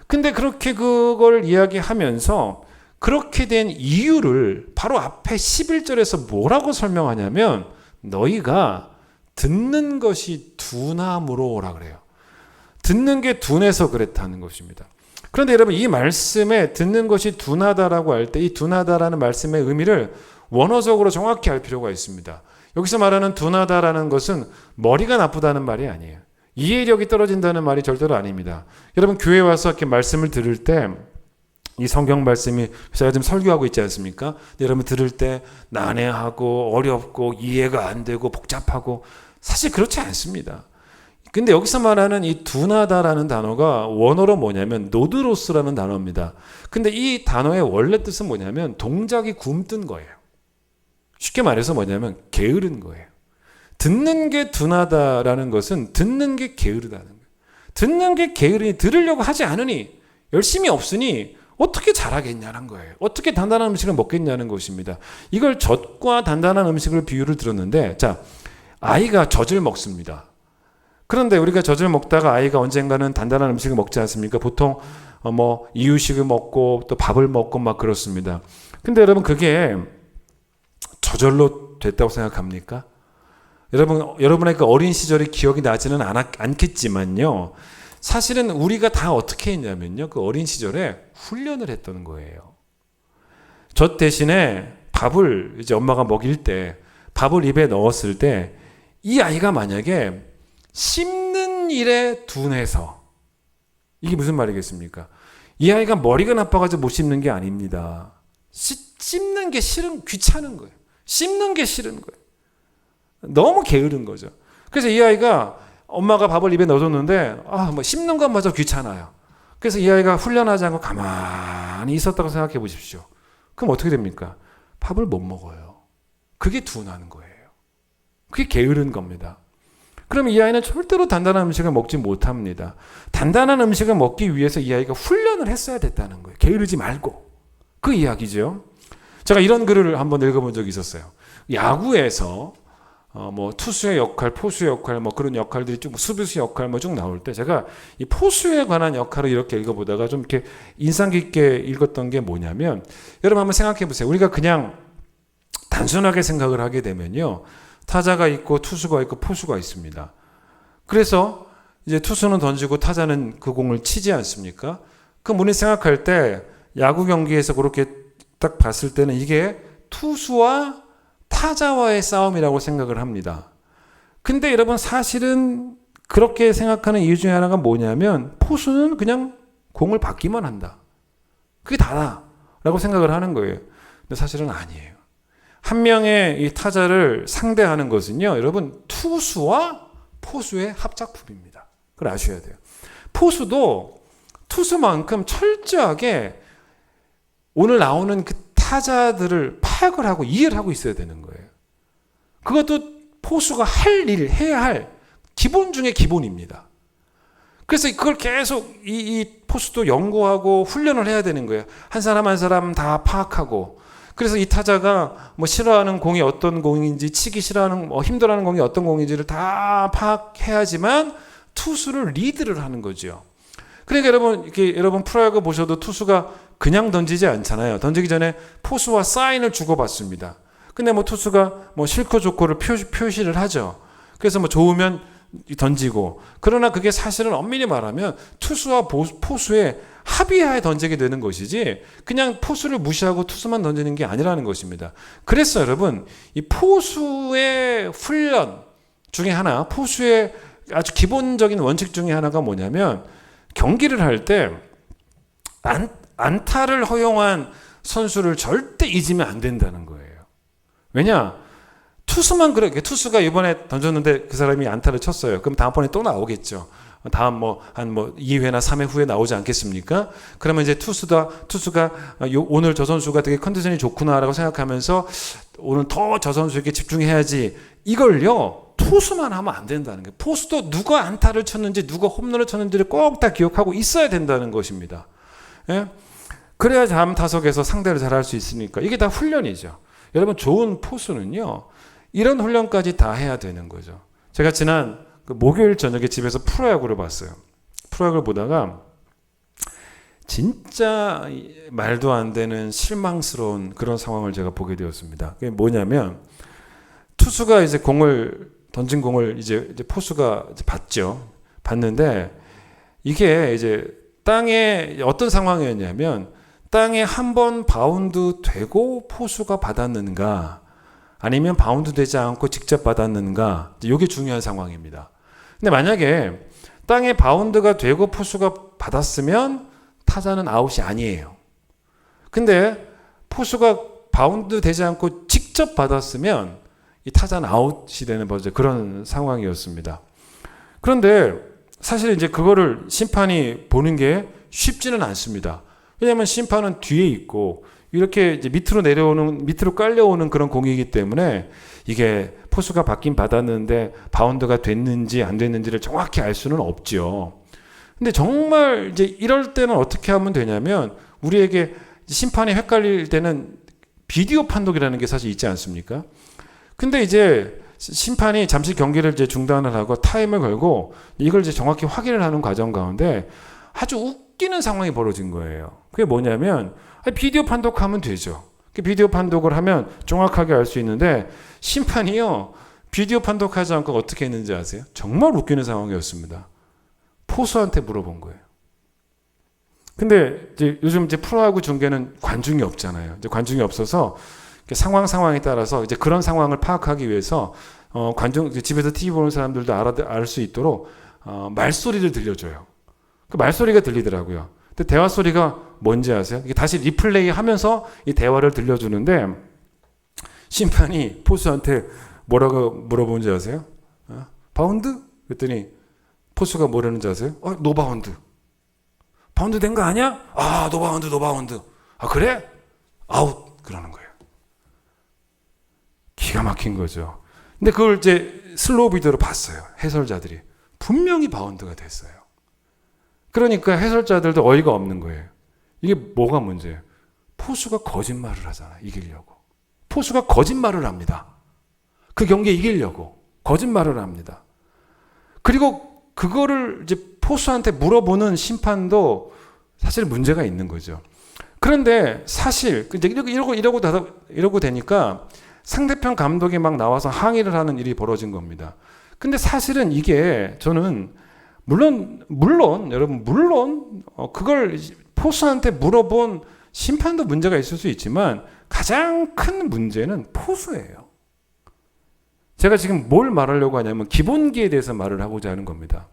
[SPEAKER 2] 근데 그렇게 그걸 이야기하면서 그렇게 된 이유를 바로 앞에 11절에서 뭐라고 설명하냐면, 너희가 듣는 것이 둔함으로라 그래요. 듣는 게 둔해서 그랬다는 것입니다. 그런데 여러분, 이 말씀에 듣는 것이 둔하다라고 할 때 이 둔하다라는 말씀의 의미를 원어적으로 정확히 알 필요가 있습니다. 여기서 말하는 둔하다라는 것은 머리가 나쁘다는 말이 아니에요. 이해력이 떨어진다는 말이 절대로 아닙니다. 여러분, 교회 와서 이렇게 말씀을 들을 때 이 성경 말씀이 제가 지금 설교하고 있지 않습니까? 여러분 들을 때 난해하고 어렵고 이해가 안 되고 복잡하고, 사실 그렇지 않습니다. 근데 여기서 말하는 이 둔하다라는 단어가 원어로 뭐냐면 노드로스라는 단어입니다. 근데 이 단어의 원래 뜻은 뭐냐면 동작이 굼뜬 거예요. 쉽게 말해서 뭐냐면 게으른 거예요. 듣는 게 둔하다라는 것은 듣는 게 게으르다는 거예요. 듣는 게 게으르니, 들으려고 하지 않으니, 열심히 없으니 어떻게 잘하겠냐는 거예요. 어떻게 단단한 음식을 먹겠냐는 것입니다. 이걸 젖과 단단한 음식을 비유를 들었는데, 자, 아이가 젖을 먹습니다. 그런데 우리가 젖을 먹다가 아이가 언젠가는 단단한 음식을 먹지 않습니까? 보통 뭐 이유식을 먹고 또 밥을 먹고 막 그렇습니다. 근데 여러분, 그게 저절로 됐다고 생각합니까? 여러분의 그 어린 시절이 기억이 나지는 않겠지만요, 사실은 우리가 다 어떻게 했냐면요, 그 어린 시절에 훈련을 했던 거예요. 젖 대신에 밥을 이제 엄마가 먹일 때, 밥을 입에 넣었을 때 이 아이가 만약에 씹는 일에 둔해서, 이게 무슨 말이겠습니까? 이 아이가 머리가 나빠가지고 못 씹는 게 아닙니다. 씹는 게 귀찮은 거예요. 씹는 게 싫은 거예요. 너무 게으른 거죠. 그래서 이 아이가 엄마가 밥을 입에 넣어줬는데 뭐 씹는 것마저 귀찮아요. 그래서 이 아이가 훈련하지 않고 가만히 있었다고 생각해 보십시오. 그럼 어떻게 됩니까? 밥을 못 먹어요. 그게 둔하는 거예요. 그게 게으른 겁니다. 그럼 이 아이는 절대로 단단한 음식을 먹지 못합니다. 단단한 음식을 먹기 위해서 이 아이가 훈련을 했어야 됐다는 거예요. 게으르지 말고. 그 이야기죠. 제가 이런 글을 한번 읽어본 적이 있었어요. 야구에서 뭐 투수의 역할, 포수의 역할, 뭐 그런 역할들이 쭉, 수비수 역할 뭐 쭉 나올 때 제가 이 포수에 관한 역할을 이렇게 읽어보다가 좀 이렇게 인상 깊게 읽었던 게 뭐냐면, 여러분 한번 생각해 보세요. 우리가 그냥 단순하게 생각을 하게 되면요, 타자가 있고 투수가 있고 포수가 있습니다. 그래서 이제 투수는 던지고 타자는 그 공을 치지 않습니까? 그럼 우리 생각할 때 야구 경기에서 그렇게 딱 봤을 때는 이게 투수와 타자와의 싸움이라고 생각을 합니다. 근데 여러분, 사실은 그렇게 생각하는 이유 중에 하나가 뭐냐면, 포수는 그냥 공을 받기만 한다, 그게 다다라고 생각을 하는 거예요. 근데 사실은 아니에요. 한 명의 이 타자를 상대하는 것은요, 여러분, 투수와 포수의 합작품입니다. 그걸 아셔야 돼요. 포수도 투수만큼 철저하게 오늘 나오는 그 타자들을 파악을 하고 이해를 하고 있어야 되는 거예요. 그것도 포수가 할 일, 해야 할 기본 중에 기본입니다. 그래서 그걸 계속 이 포수도 연구하고 훈련을 해야 되는 거예요. 한 사람 한 사람 다 파악하고. 그래서 이 타자가 뭐 싫어하는 공이 어떤 공인지, 치기 싫어하는 힘들어하는 공이 어떤 공인지를 다 파악해야지만 투수를 리드를 하는 거죠. 그러니까 여러분 프로야구 보셔도 투수가 그냥 던지지 않잖아요. 던지기 전에 포수와 사인을 주고받습니다. 근데 뭐 투수가 뭐 싫고 좋고를 표시를 하죠. 그래서 뭐 좋으면 던지고, 그러나 그게 사실은 엄밀히 말하면 투수와 포수의 합의하에 던지게 되는 것이지 그냥 포수를 무시하고 투수만 던지는 게 아니라는 것입니다. 그래서 여러분, 이 포수의 훈련 중에 하나, 포수의 아주 기본적인 원칙 중에 하나가 뭐냐면, 경기를 할 때 안타를 허용한 선수를 절대 잊으면 안 된다는 거예요. 왜냐? 투수만 그래. 투수가 이번에 던졌는데 그 사람이 안타를 쳤어요. 그럼 다음번에 또 나오겠죠. 다음 한 2회나 3회 후에 나오지 않겠습니까? 그러면 이제 투수가 오늘 저 선수가 되게 컨디션이 좋구나라고 생각하면서 오늘 더 저 선수에게 집중해야지. 이걸요, 투수만 하면 안 된다는 거예요. 포수도 누가 안타를 쳤는지 누가 홈런을 쳤는지를 꼭 다 기억하고 있어야 된다는 것입니다. 예? 그래야 다음 타석에서 상대를 잘할 수 있으니까. 이게 다 훈련이죠. 여러분, 좋은 포수는요, 이런 훈련까지 다 해야 되는 거죠. 제가 지난 목요일 저녁에 집에서 프로야구를 봤어요. 프로야구를 보다가 진짜 말도 안 되는 실망스러운 그런 상황을 제가 보게 되었습니다. 그게 뭐냐면, 투수가 이제 던진 공을 이제 포수가 이제 봤는데, 이게 이제 땅에 어떤 상황이었냐면, 땅에 한 번 바운드 되고 포수가 받았는가, 아니면 바운드 되지 않고 직접 받았는가, 이게 중요한 상황입니다. 근데 만약에 땅에 바운드가 되고 포수가 받았으면 타자는 아웃이 아니에요. 근데 포수가 바운드 되지 않고 직접 받았으면 이 타자는 아웃이 되는 그런 상황이었습니다. 그런데 사실 이제 그거를 심판이 보는 게 쉽지는 않습니다. 왜냐하면 심판은 뒤에 있고 이렇게 이제 밑으로 깔려오는 그런 공이기 때문에 이게 포수가 받긴 받았는데 바운드가 됐는지 안 됐는지를 정확히 알 수는 없죠. 근데 정말 이제 이럴 때는 어떻게 하면 되냐면, 우리에게 심판이 헷갈릴 때는 비디오 판독이라는 게 사실 있지 않습니까? 근데 이제 심판이 잠시 경기를 이제 중단을 하고 타임을 걸고 이걸 이제 정확히 확인을 하는 과정 가운데 아주 웃기는 상황이 벌어진 거예요. 그게 뭐냐면, 비디오 판독하면 되죠. 비디오 판독을 하면 정확하게 알 수 있는데, 심판이요, 비디오 판독하지 않고 어떻게 했는지 아세요? 정말 웃기는 상황이었습니다. 포수한테 물어본 거예요. 근데 이제 요즘 이제 프로야구 중계는 관중이 없잖아요. 이제 관중이 없어서 상황에 따라서 이제 그런 상황을 파악하기 위해서 집에서 TV 보는 사람들도 알 수 있도록 말소리를 들려줘요. 그 말소리가 들리더라고요. 근데 대화 소리가 뭔지 아세요? 이게 다시 리플레이 하면서 이 대화를 들려주는데, 심판이 포수한테 뭐라고 물어보는지 아세요? 바운드? 그랬더니 포수가 뭐라는지 아세요? 노바운드. 바운드 된 거 아니야? 노바운드. 아, 그래? 아웃. 그러는 거예요. 기가 막힌 거죠. 근데 그걸 이제 슬로우 비디오로 봤어요. 해설자들이. 분명히 바운드가 됐어요. 그러니까 해설자들도 어이가 없는 거예요. 이게 뭐가 문제예요? 포수가 거짓말을 하잖아요. 이기려고. 포수가 거짓말을 합니다. 그 경기에 이기려고 거짓말을 합니다. 그리고 그거를 이제 포수한테 물어보는 심판도 사실 문제가 있는 거죠. 그런데 사실 이제 이러고 되니까 상대편 감독이 막 나와서 항의를 하는 일이 벌어진 겁니다. 근데 사실은 이게 저는 물론 여러분 그걸 포수한테 물어본 심판도 문제가 있을 수 있지만 가장 큰 문제는 포수예요. 제가 지금 뭘 말하려고 하냐면 기본기에 대해서 말을 하고자 하는 겁니다.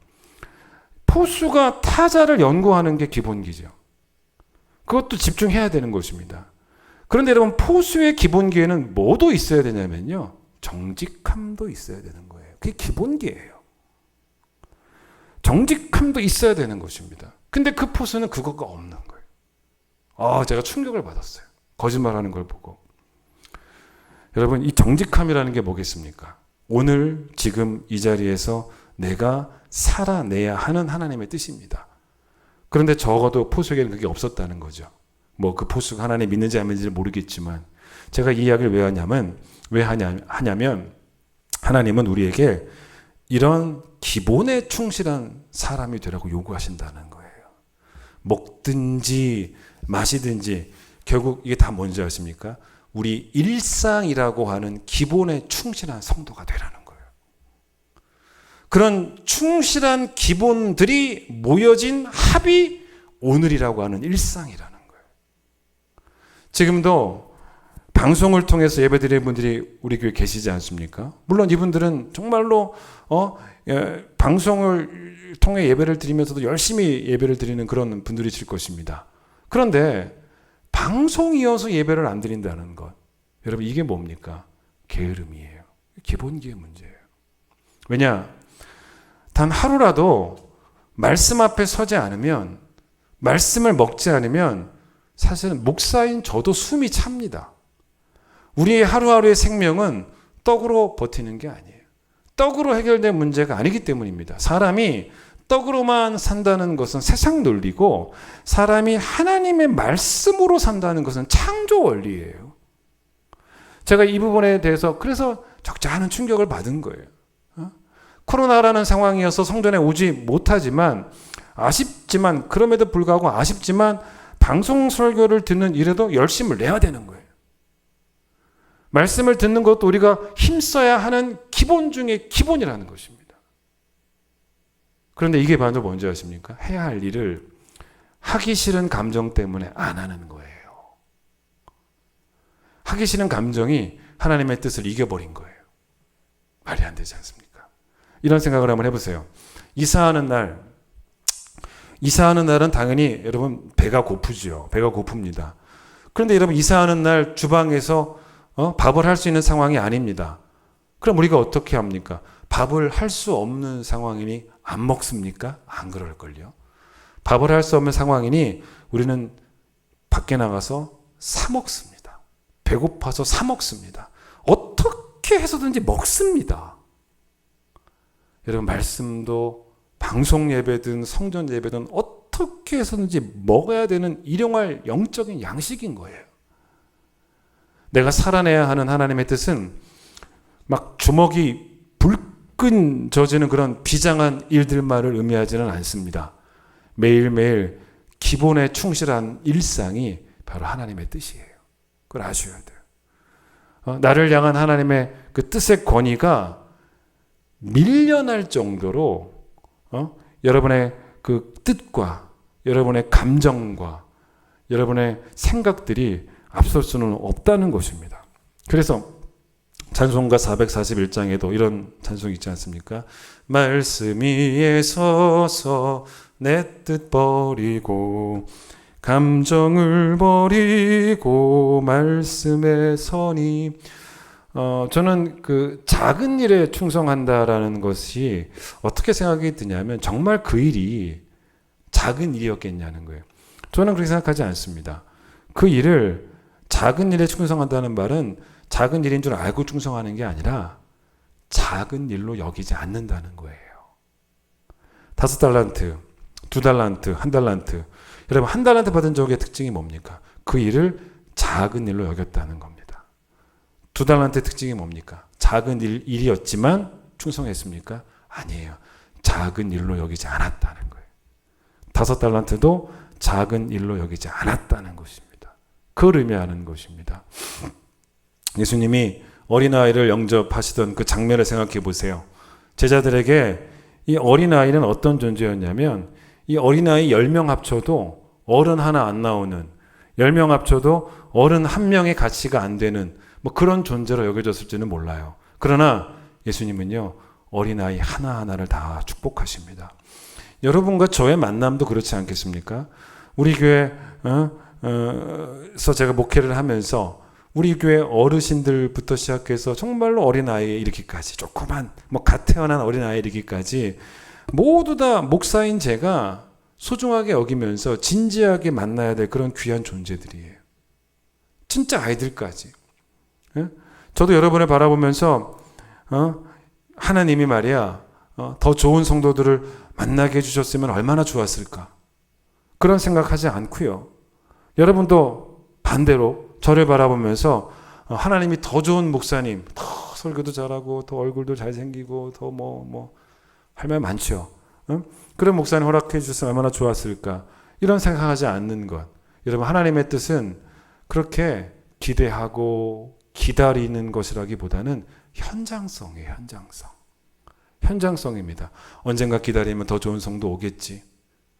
[SPEAKER 2] 포수가 타자를 연구하는 게 기본기죠. 그것도 집중해야 되는 것입니다. 그런데 여러분, 포수의 기본기에는 뭐도 있어야 되냐면요, 정직함도 있어야 되는 거예요. 그게 기본기예요. 정직함도 있어야 되는 것입니다. 근데 그 포수는 그거가 없는 거예요. 제가 충격을 받았어요. 거짓말하는 걸 보고. 여러분, 이 정직함이라는 게 뭐겠습니까? 오늘 지금 이 자리에서 내가 살아내야 하는 하나님의 뜻입니다. 그런데 적어도 포수에게는 그게 없었다는 거죠. 그 포수가 하나님 믿는지 안 믿는지 모르겠지만, 제가 이 이야기를 왜 하냐면 하나님은 우리에게 이런 기본에 충실한 사람이 되라고 요구하신다는 거예요. 먹든지 마시든지 결국 이게 다 뭔지 아십니까? 우리 일상이라고 하는 기본에 충실한 성도가 되라는 거예요. 그런 충실한 기본들이 모여진 합이 오늘이라고 하는 일상이라는 거예요. 지금도 방송을 통해서 예배드리는 분들이 우리 교회에 계시지 않습니까? 물론 이분들은 정말로 방송을 통해 예배를 드리면서도 열심히 예배를 드리는 그런 분들이실 것입니다. 그런데 방송이어서 예배를 안 드린다는 것, 여러분 이게 뭡니까? 게으름이에요. 기본기의 문제예요. 왜냐? 단 하루라도 말씀 앞에 서지 않으면, 말씀을 먹지 않으면 사실은 목사인 저도 숨이 찹니다. 우리의 하루하루의 생명은 떡으로 버티는 게 아니에요. 떡으로 해결된 문제가 아니기 때문입니다. 사람이 떡으로만 산다는 것은 세상 논리고, 사람이 하나님의 말씀으로 산다는 것은 창조 원리예요. 제가 이 부분에 대해서 그래서 적잖은 충격을 받은 거예요. 코로나라는 상황이어서 성전에 오지 못하지만, 아쉽지만, 그럼에도 불구하고 아쉽지만 방송 설교를 듣는 일에도 열심을 내야 되는 거예요. 말씀을 듣는 것도 우리가 힘써야 하는 기본 중에 기본이라는 것입니다. 그런데 이게 바로 뭔지 아십니까? 해야 할 일을 하기 싫은 감정 때문에 안 하는 거예요. 하기 싫은 감정이 하나님의 뜻을 이겨버린 거예요. 말이 안 되지 않습니까? 이런 생각을 한번 해보세요. 이사하는 날은 당연히 여러분 배가 고프죠. 배가 고픕니다. 그런데 여러분 이사하는 날 주방에서 밥을 할 수 있는 상황이 아닙니다. 그럼 우리가 어떻게 합니까? 밥을 할 수 없는 상황이니 안 먹습니까? 안 그럴걸요. 밥을 할 수 없는 상황이니 우리는 밖에 나가서 사 먹습니다. 배고파서 사 먹습니다. 어떻게 해서든지 먹습니다. 여러분 말씀도 방송 예배든 성전 예배든 어떻게 해서든지 먹어야 되는 일용할 영적인 양식인 거예요. 내가 살아내야 하는 하나님의 뜻은 막 주먹이 불끈 져지는 그런 비장한 일들만을 의미하지는 않습니다. 매일매일 기본에 충실한 일상이 바로 하나님의 뜻이에요. 그걸 아셔야 돼요. 나를 향한 하나님의 그 뜻의 권위가 밀려날 정도로 여러분의 그 뜻과 여러분의 감정과 여러분의 생각들이 앞설 수는 없다는 것입니다. 그래서 찬송가 441장에도 이런 찬송이 있지 않습니까? 말씀 위에 서서 내 뜻 버리고 감정을 버리고 말씀에 서니, 저는 그 작은 일에 충성한다라는 것이 어떻게 생각이 드냐면 정말 그 일이 작은 일이었겠냐는 거예요. 저는 그렇게 생각하지 않습니다. 그 일을 작은 일에 충성한다는 말은 작은 일인 줄 알고 충성하는 게 아니라 작은 일로 여기지 않는다는 거예요. 5달란트, 2달란트, 1달란트. 여러분 1달란트 받은 적의 특징이 뭡니까? 그 일을 작은 일로 여겼다는 겁니다. 2달란트의 특징이 뭡니까? 작은 일이었지만 충성했습니까? 아니에요. 작은 일로 여기지 않았다는 거예요. 5달란트도 작은 일로 여기지 않았다는 것입니다. 그걸 의미하는 것입니다. 예수님이 어린아이를 영접하시던 그 장면을 생각해 보세요. 제자들에게 이 어린아이는 어떤 존재였냐면, 이 어린아이 10명 합쳐도 어른 하나 안 나오는, 10명 합쳐도 어른 한 명의 가치가 안 되는 뭐 그런 존재로 여겨졌을지는 몰라요. 그러나 예수님은요, 어린아이 하나하나를 다 축복하십니다. 여러분과 저의 만남도 그렇지 않겠습니까? 우리 교회에서 제가 목회를 하면서 우리 교회 어르신들부터 시작해서 정말로 어린아이에 이르기까지, 조그만 뭐 갓 태어난 어린아이에 이르기까지 모두 다 목사인 제가 소중하게 여기면서 진지하게 만나야 될 그런 귀한 존재들이에요. 진짜 아이들까지. 저도 여러분을 바라보면서 하나님이 말이야 더 좋은 성도들을 만나게 해주셨으면 얼마나 좋았을까, 그런 생각하지 않고요. 여러분도 반대로 저를 바라보면서 하나님이 더 좋은 목사님, 더 설교도 잘하고 더 얼굴도 잘생기고 더 할 말 많죠. 그런 목사님 허락해 주셨으면 얼마나 좋았을까, 이런 생각하지 않는 것. 여러분 하나님의 뜻은 그렇게 기대하고 기다리는 것이라기보다는 현장성이에요. 현장성입니다. 언젠가 기다리면 더 좋은 성도 오겠지.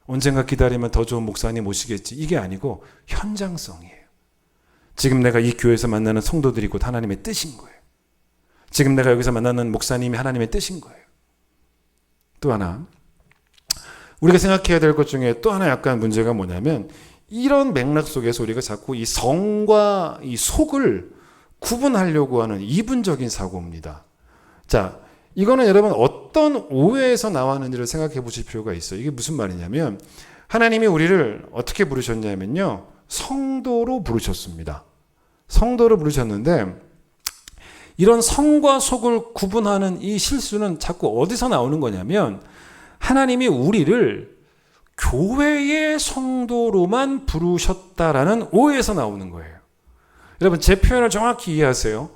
[SPEAKER 2] 언젠가 기다리면 더 좋은 목사님 오시겠지. 이게 아니고 현장성이에요. 지금 내가 이 교회에서 만나는 성도들이 곧 하나님의 뜻인 거예요. 지금 내가 여기서 만나는 목사님이 하나님의 뜻인 거예요. 또 하나, 우리가 생각해야 될 것 중에 또 하나 약간 문제가 뭐냐면, 이런 맥락 속에서 우리가 자꾸 이 성과 이 속을 구분하려고 하는 이분적인 사고입니다. 자, 이거는 여러분 어떤 오해에서 나왔는지를 생각해 보실 필요가 있어요. 이게 무슨 말이냐면, 하나님이 우리를 어떻게 부르셨냐면요, 성도로 부르셨습니다. 성도로 부르셨는데, 이런 성과 속을 구분하는 이 실수는 자꾸 어디서 나오는 거냐면, 하나님이 우리를 교회의 성도로만 부르셨다라는 오해에서 나오는 거예요. 여러분, 제 표현을 정확히 이해하세요.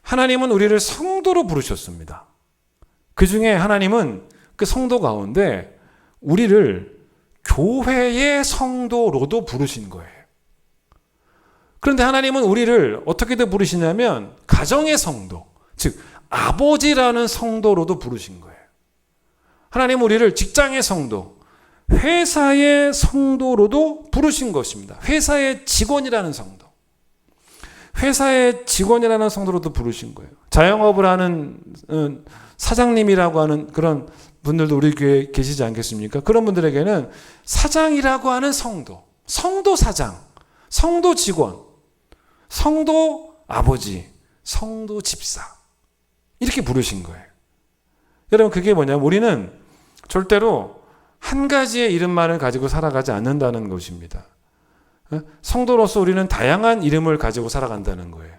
[SPEAKER 2] 하나님은 우리를 성도로 부르셨습니다. 그 중에 하나님은 그 성도 가운데 우리를 교회의 성도로도 부르신 거예요. 그런데 하나님은 우리를 어떻게든 부르시냐면 가정의 성도, 즉 아버지라는 성도로도 부르신 거예요. 하나님은 우리를 직장의 성도, 회사의 성도로도 부르신 것입니다. 회사의 직원이라는 성도, 회사의 직원이라는 성도로도 부르신 거예요. 자영업을 하는 사장님이라고 하는 그런 분들도 우리 교회에 계시지 않겠습니까? 그런 분들에게는 사장이라고 하는 성도, 성도 사장, 성도 직원, 성도 아버지, 성도 집사, 이렇게 부르신 거예요. 여러분, 그게 뭐냐면 우리는 절대로 한 가지의 이름만을 가지고 살아가지 않는다는 것입니다. 성도로서 우리는 다양한 이름을 가지고 살아간다는 거예요.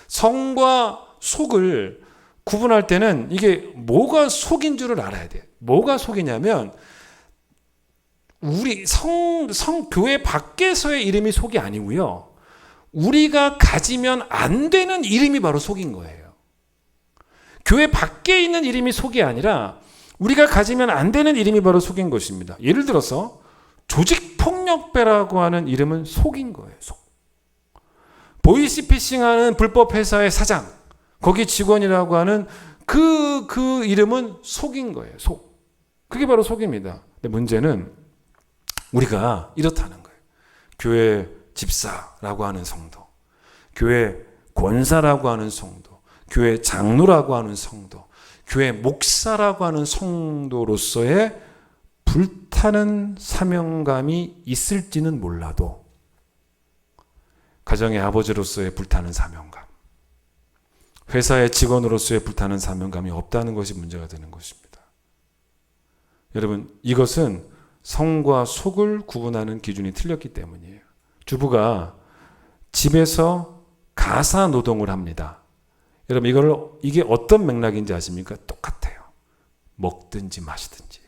[SPEAKER 2] 성과 속을 구분할 때는 이게 뭐가 속인 줄을 알아야 돼요. 뭐가 속이냐면, 우리 교회 밖에서의 이름이 속이 아니고요, 우리가 가지면 안 되는 이름이 바로 속인 거예요. 교회 밖에 있는 이름이 속이 아니라 우리가 가지면 안 되는 이름이 바로 속인 것입니다. 예를 들어서 조직폭력배라고 하는 이름은 속인 거예요. 속. 보이스피싱하는 불법 회사의 사장, 거기 직원이라고 하는 그 이름은 속인 거예요. 속. 그게 바로 속입니다. 근데 문제는 우리가 이렇다는 거예요. 교회 집사라고 하는 성도, 교회 권사라고 하는 성도, 교회 장로라고 하는 성도, 교회 목사라고 하는 성도로서의 불타는 사명감이 있을지는 몰라도 가정의 아버지로서의 불타는 사명감, 회사의 직원으로서의 불타는 사명감이 없다는 것이 문제가 되는 것입니다. 여러분, 이것은 성과 속을 구분하는 기준이 틀렸기 때문이에요. 주부가 집에서 가사 노동을 합니다. 여러분, 이게 어떤 맥락인지 아십니까? 똑같아요. 먹든지 마시든지.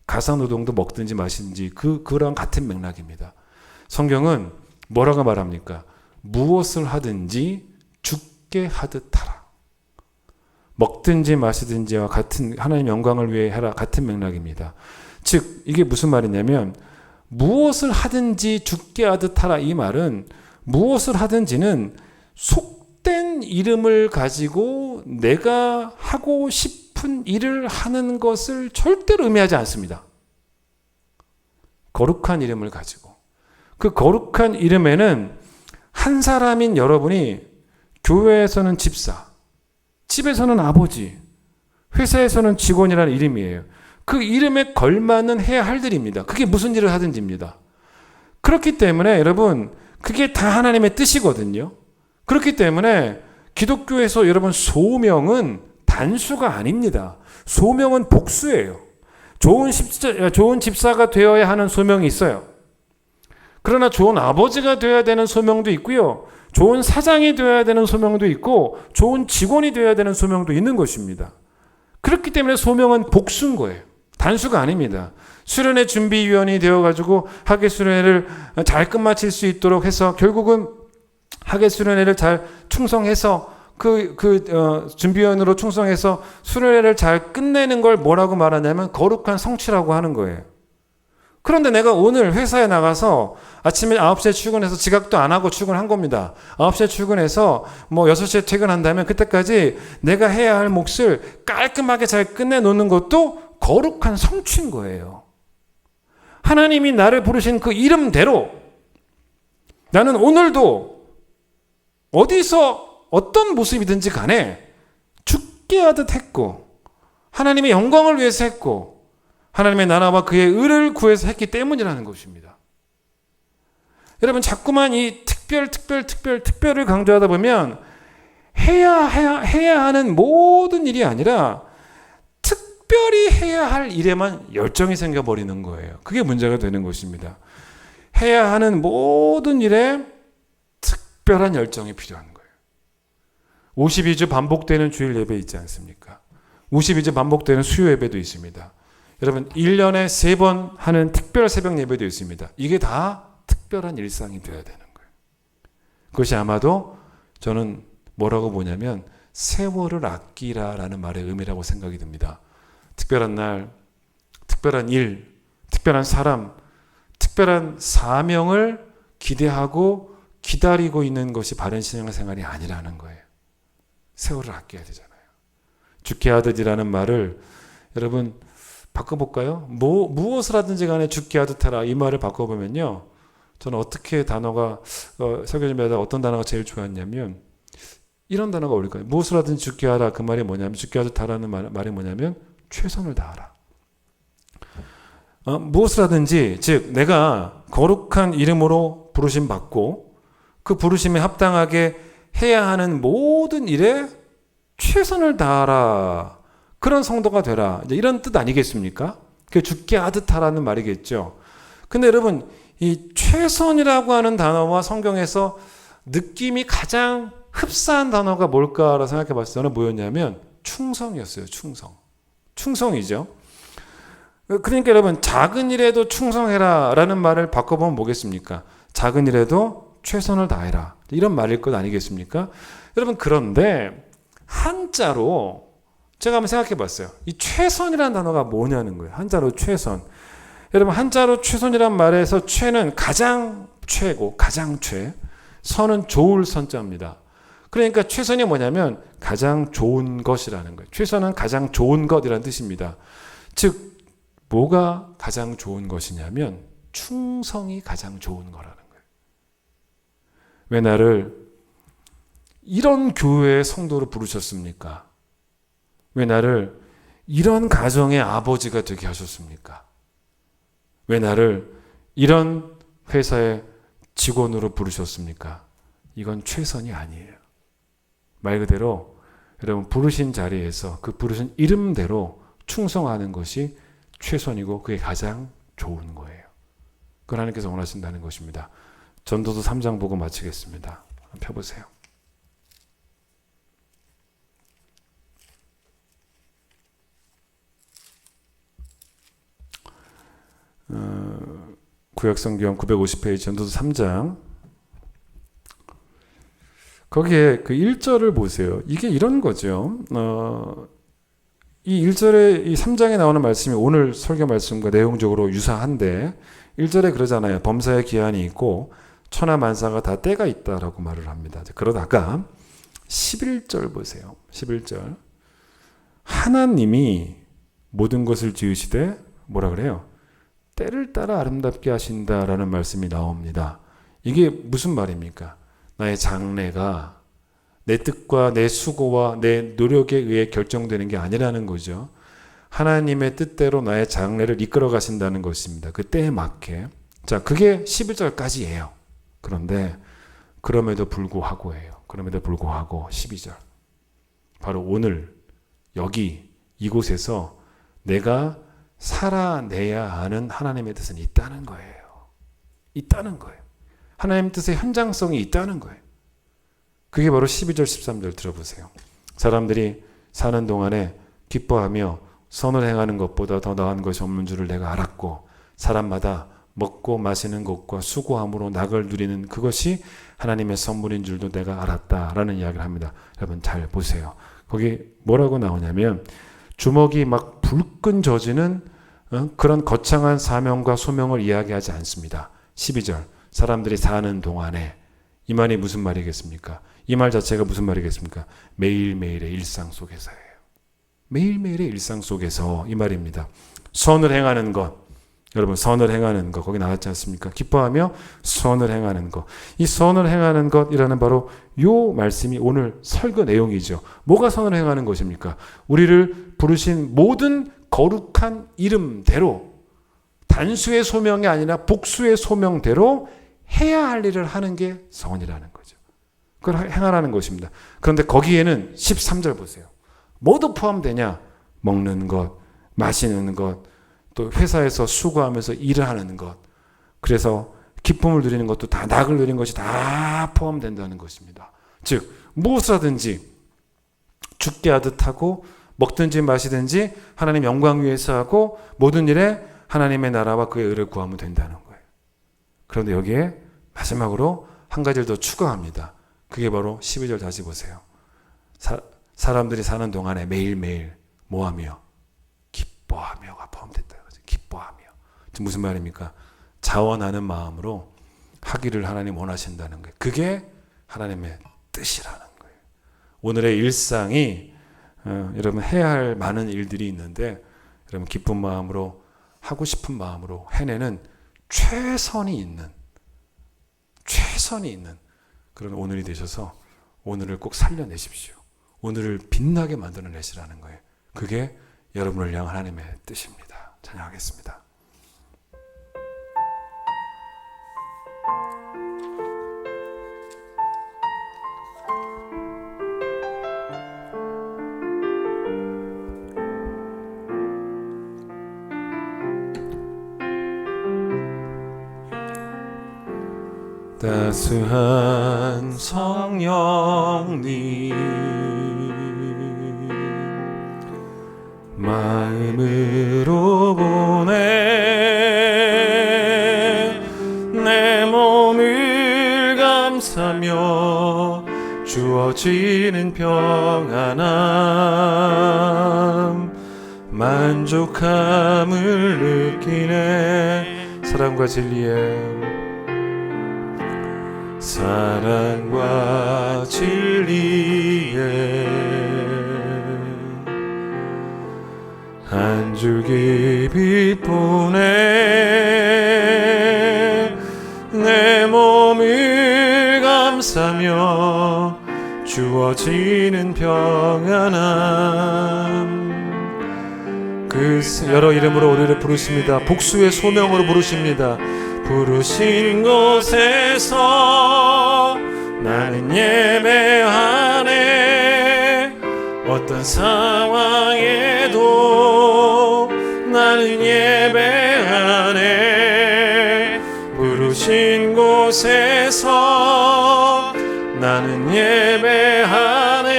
[SPEAKER 2] 가사 노동도 먹든지 마시든지 그런 같은 맥락입니다. 성경은 뭐라고 말합니까? 무엇을 하든지 죽게 하듯 하라. 먹든지 마시든지와 같은 하나님의 영광을 위해 해라, 같은 맥락입니다. 즉 이게 무슨 말이냐면, 무엇을 하든지 죽게 하듯 하라, 이 말은 무엇을 하든지는 속된 이름을 가지고 내가 하고 싶은 일을 하는 것을 절대로 의미하지 않습니다. 거룩한 이름을 가지고, 그 거룩한 이름에는 한 사람인 여러분이 교회에서는 집사, 집에서는 아버지, 회사에서는 직원이라는 이름이에요. 그 이름에 걸맞는 해야 할 일입니다. 그게 무슨 일을 하든지입니다. 그렇기 때문에 여러분, 그게 다 하나님의 뜻이거든요. 그렇기 때문에 기독교에서 여러분, 소명은 단수가 아닙니다. 소명은 복수예요. 좋은 집사가 되어야 하는 소명이 있어요. 그러나 좋은 아버지가 되어야 되는 소명도 있고요, 좋은 사장이 되어야 되는 소명도 있고, 좋은 직원이 되어야 되는 소명도 있는 것입니다. 그렇기 때문에 소명은 복수인 거예요. 단수가 아닙니다. 수련회 준비위원이 되어가지고 학예 수련회를 잘 끝마칠 수 있도록 해서 결국은 학예 수련회를 잘 충성해서 준비위원으로 충성해서 수련회를 잘 끝내는 걸 뭐라고 말하냐면 거룩한 성취라고 하는 거예요. 그런데 내가 오늘 회사에 나가서 아침에 9시에 출근해서 지각도 안 하고 출근한 겁니다. 9시에 출근해서 뭐 6시에 퇴근한다면 그때까지 내가 해야 할 몫을 깔끔하게 잘 끝내놓는 것도 거룩한 성취인 거예요. 하나님이 나를 부르신 그 이름대로 나는 오늘도 어디서 어떤 모습이든지 간에 죽게 하듯 했고 하나님의 영광을 위해서 했고 하나님의 나라와 그의 의를 구해서 했기 때문이라는 것입니다. 여러분 자꾸만 이 특별을 강조하다 보면 해야 하는 모든 일이 아니라 특별히 해야 할 일에만 열정이 생겨버리는 거예요. 그게 문제가 되는 것입니다. 해야 하는 모든 일에 특별한 열정이 필요한 거예요. 52주 반복되는 주일 예배 있지 않습니까? 52주 반복되는 수요 예배도 있습니다. 여러분 1년에 3번 하는 특별 새벽 예배도 있습니다. 이게 다 특별한 일상이 되어야 되는 거예요. 그것이 아마도 저는 뭐라고 보냐면 세월을 아끼라라는 말의 의미라고 생각이 듭니다. 특별한 날, 특별한 일, 특별한 사람, 특별한 사명을 기대하고 기다리고 있는 것이 바른 신앙생활이 아니라는 거예요. 세월을 아껴야 되잖아요. 죽게 하듯이라는 말을 여러분 바꿔볼까요? 무엇을 하든지 간에 죽게 하듯 하라 이 말을 바꿔보면요. 저는 어떻게 단어가 설교집마다 어떤 단어가 제일 좋았냐면 이런 단어가 어울릴 거예요. 무엇을 하든지 죽게 하라 그 말이 뭐냐면 죽게 하듯 하라는 말이 뭐냐면 최선을 다하라. 무엇을 하든지 즉 내가 거룩한 이름으로 부르심 받고 그 부르심에 합당하게 해야 하는 모든 일에 최선을 다하라. 그런 성도가 되라. 이제 이런 뜻 아니겠습니까? 그 죽게 하듯 하라는 말이겠죠. 근데 여러분 이 최선이라고 하는 단어와 성경에서 느낌이 가장 흡사한 단어가 뭘까라고 생각해 봤을 때는 뭐였냐면 충성이었어요. 충성이죠. 그러니까 여러분 작은 일에도 충성해라 라는 말을 바꿔보면 뭐겠습니까? 작은 일에도 최선을 다해라 이런 말일 것 아니겠습니까? 여러분 그런데 한자로 제가 한번 생각해 봤어요. 이 최선이라는 단어가 뭐냐는 거예요. 한자로 최선. 여러분 한자로 최선이란 말에서 최는 가장 최고, 가장 최. 선은 좋을 선자입니다. 그러니까 최선이 뭐냐면 가장 좋은 것이라는 거예요. 최선은 가장 좋은 것이라는 뜻입니다. 즉 뭐가 가장 좋은 것이냐면 충성이 가장 좋은 거라는 거예요. 왜 나를 이런 교회의 성도로 부르셨습니까? 왜 나를 이런 가정의 아버지가 되게 하셨습니까? 왜 나를 이런 회사의 직원으로 부르셨습니까? 이건 최선이 아니에요. 말 그대로 여러분 부르신 자리에서 그 부르신 이름대로 충성하는 것이 최선이고 그게 가장 좋은 거예요. 그걸 하나님께서 원하신다는 것입니다. 전도서 3장 보고 마치겠습니다. 펴보세요. 구약성경 950페이지 전도서 3장 거기에 그 1절을 보세요. 이게 이런 거죠. 이 1절에 이 3장에 나오는 말씀이 오늘 설교 말씀과 내용적으로 유사한데 1절에 그러잖아요. 범사에 기한이 있고 천하 만사가 다 때가 있다라고 말을 합니다. 그러다가 11절 보세요. 11절 하나님이 모든 것을 지으시되 뭐라 그래요? 때를 따라 아름답게 하신다라는 말씀이 나옵니다. 이게 무슨 말입니까? 나의 장래가 내 뜻과 내 수고와 내 노력에 의해 결정되는 게 아니라는 거죠. 하나님의 뜻대로 나의 장래를 이끌어 가신다는 것입니다. 그 때에 맞게. 자, 그게 11절까지예요. 그런데 그럼에도 불구하고예요. 그럼에도 불구하고 12절. 바로 오늘 여기 이곳에서 내가 살아내야 하는 하나님의 뜻은 있다는 거예요. 있다는 거예요. 하나님의 뜻의 현장성이 있다는 거예요. 그게 바로 12절 13절 들어보세요. 사람들이 사는 동안에 기뻐하며 선을 행하는 것보다 더 나은 것이 없는 줄을 내가 알았고 사람마다 먹고 마시는 것과 수고함으로 낙을 누리는 그것이 하나님의 선물인 줄도 내가 알았다라는 이야기를 합니다. 여러분 잘 보세요. 거기 뭐라고 나오냐면 주먹이 막 불끈 젖이는 그런 거창한 사명과 소명을 이야기하지 않습니다. 12절 사람들이 사는 동안에 이 말이 무슨 말이겠습니까? 이 말 자체가 무슨 말이겠습니까? 매일매일의 일상 속에서예요. 매일매일의 일상 속에서 이 말입니다. 선을 행하는 것 여러분 선을 행하는 것 거기 나왔지 않습니까? 기뻐하며 선을 행하는 것. 이 선을 행하는 것이라는 바로 요 말씀이 오늘 설교 내용이죠. 뭐가 선을 행하는 것입니까? 우리를 부르신 모든 거룩한 이름대로 단수의 소명이 아니라 복수의 소명대로 해야 할 일을 하는 게 선이라는 거죠. 그걸 행하라는 것입니다. 그런데 거기에는 13절 보세요. 뭐도 포함되냐? 먹는 것, 마시는 것, 또 회사에서 수고하면서 일을 하는 것, 그래서 기쁨을 누리는 것도 다 낙을 누리는 것이 다 포함된다는 것입니다. 즉 무엇을 하든지 죽게 하듯 하고 먹든지 마시든지 하나님 영광 위해서 하고 모든 일에 하나님의 나라와 그의 의를 구하면 된다는 거예요. 그런데 여기에 마지막으로 한 가지를 더 추가합니다. 그게 바로 12절 다시 보세요. 사람들이 사는 동안에 매일매일 뭐하며? 기뻐하며가 포함된다. 기뻐하며. 무슨 말입니까? 자원하는 마음으로 하기를 하나님 원하신다는 거예요. 그게 하나님의 뜻이라는 거예요. 오늘의 일상이 여러분 해야 할 많은 일들이 있는데 여러분 기쁜 마음으로 하고 싶은 마음으로 해내는 최선이 있는 그런 오늘이 되셔서 오늘을 꼭 살려내십시오. 오늘을 빛나게 만들어내시라는 거예요. 그게 여러분을 향한 하나님의 뜻입니다. 찬양하겠습니다. 따스한 성령님 마음으로 보내 내 몸을 감싸며 주어지는 평안함 만족함을 느끼네. 사랑과 진리에 사랑과 진리에 한 줄기 빛 보내 내 몸을 감싸며 주어지는 평안함. 그 여러 이름으로 우리를 부르십니다. 복수의 소명으로 부르십니다. 부르신 곳에서 나는 예배하네. 어떤 상황에도 나는 예배하네. 부르신 곳에서 나는 예배하네.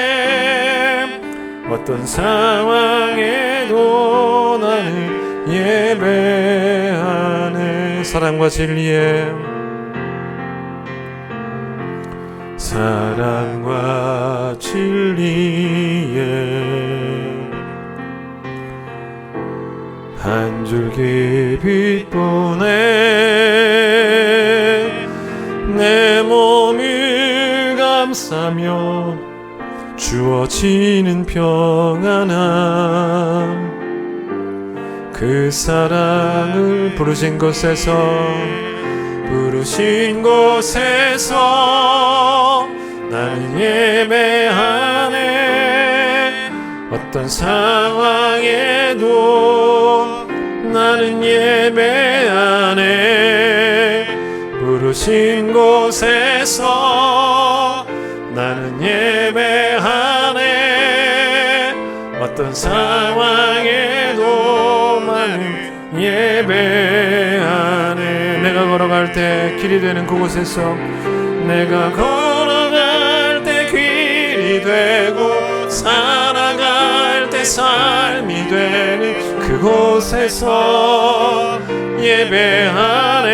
[SPEAKER 2] 어떤 상황에도 나는 예배하네. 사랑과 진리에 사랑과 진리에 한 줄기 빛 보내 내 몸을 감싸며 주어지는 평안함. 그 사랑을 부르신 곳에서 나는 예배하네. 어떤 상황에도 나는 예배하네. 부르신 곳에서 나는 예배하네. 어떤 상황에도 나는 예배하네. 내가 걸어갈 때 길이 되는 그곳에서 내가 걸어갈 때 길이 되고 살아갈 때 삶이 되는 그곳에서 예배하네.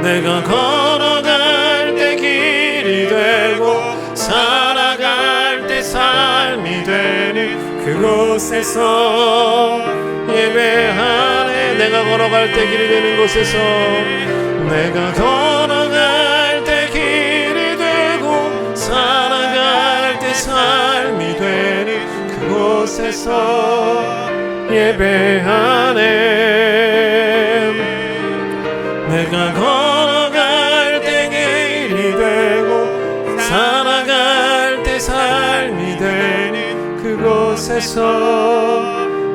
[SPEAKER 2] 내가 걸어갈 때 길이 되고 살아갈 때 삶이 되는 그곳에서 예배하네. 내가 걸어갈 때 길이 되는 곳에서, 내가 걸어갈 때 길이 되고 살아갈 때 삶이 되니 그곳에서 예배하네. 내가 걸어갈 때 길이 되고 살아갈 때 삶이 되니 그곳에서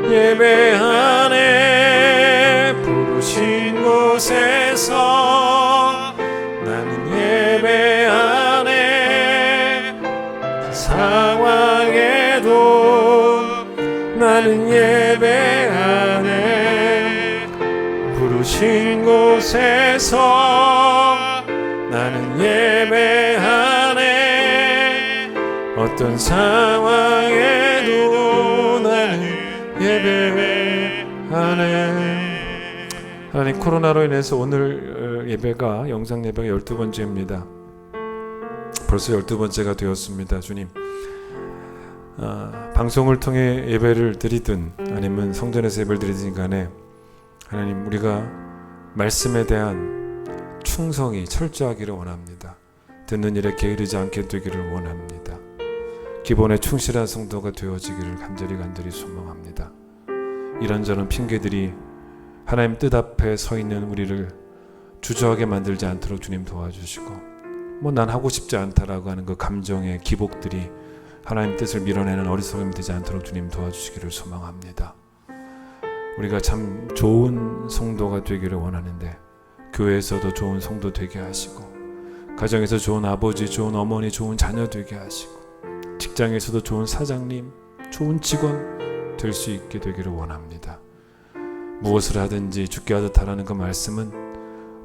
[SPEAKER 2] 예배하네. 부르신 곳에서 나는 예배하네. 그 상황에도 나는 예배하네. 부르신 곳에서 나는 예배하네. 어떤 상황에도 나는 예배하네. 하나님, 코로나로 인해서 오늘 예배가, 영상 예배가 12번째입니다. 벌써 12번째가 되었습니다. 주님, 방송을 통해 예배를 드리든 아니면 성전에서 예배를 드리든 간에 하나님, 우리가 말씀에 대한 충성이 철저하기를 원합니다. 듣는 일에 게으르지 않게 되기를 원합니다. 기본에 충실한 성도가 되어지기를 간절히 소망합니다. 이런저런 핑계들이 하나님 뜻 앞에 서 있는 우리를 주저하게 만들지 않도록 주님 도와주시고, 난 하고 싶지 않다라고 하는 그 감정의 기복들이 하나님 뜻을 밀어내는 어리석음이 되지 않도록 주님 도와주시기를 소망합니다. 우리가 참 좋은 성도가 되기를 원하는데, 교회에서도 좋은 성도 되게 하시고, 가정에서 좋은 아버지, 좋은 어머니, 좋은 자녀 되게 하시고, 직장에서도 좋은 사장님, 좋은 직원 될 수 있게 되기를 원합니다. 무엇을 하든지 주께 하듯 하라는 그 말씀은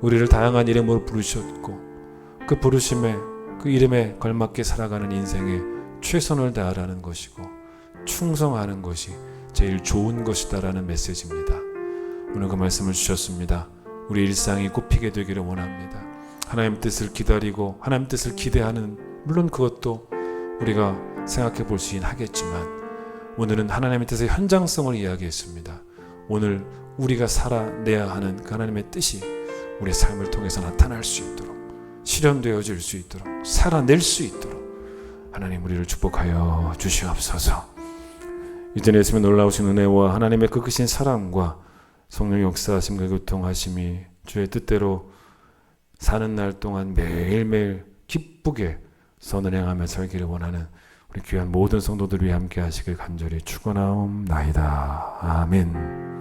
[SPEAKER 2] 우리를 다양한 이름으로 부르셨고, 그 부르심에, 그 이름에 걸맞게 살아가는 인생에 최선을 다하라는 것이고 충성하는 것이 제일 좋은 것이다라는 메시지입니다. 오늘 그 말씀을 주셨습니다. 우리 일상이 굽히게 되기를 원합니다. 하나님 뜻을 기다리고 하나님 뜻을 기대하는, 물론 그것도 우리가 생각해 볼 수 있긴 하겠지만, 오늘은 하나님의 뜻의 현장성을 이야기했습니다. 오늘 우리가 살아내야 하는 그 하나님의 뜻이 우리의 삶을 통해서 나타날 수 있도록, 실현되어질 수 있도록, 살아낼 수 있도록 하나님 우리를 축복하여 주시옵소서. 이전에 있으면 놀라우신 은혜와 하나님의 그 크신 사랑과 성령 역사하심과 교통하심이 주의 뜻대로 사는 날 동안 매일매일 기쁘게 선을 행하며 살기를 원하는 우리 귀한 모든 성도들 위해 함께 하시길 간절히 축원하옵나이다. 아멘.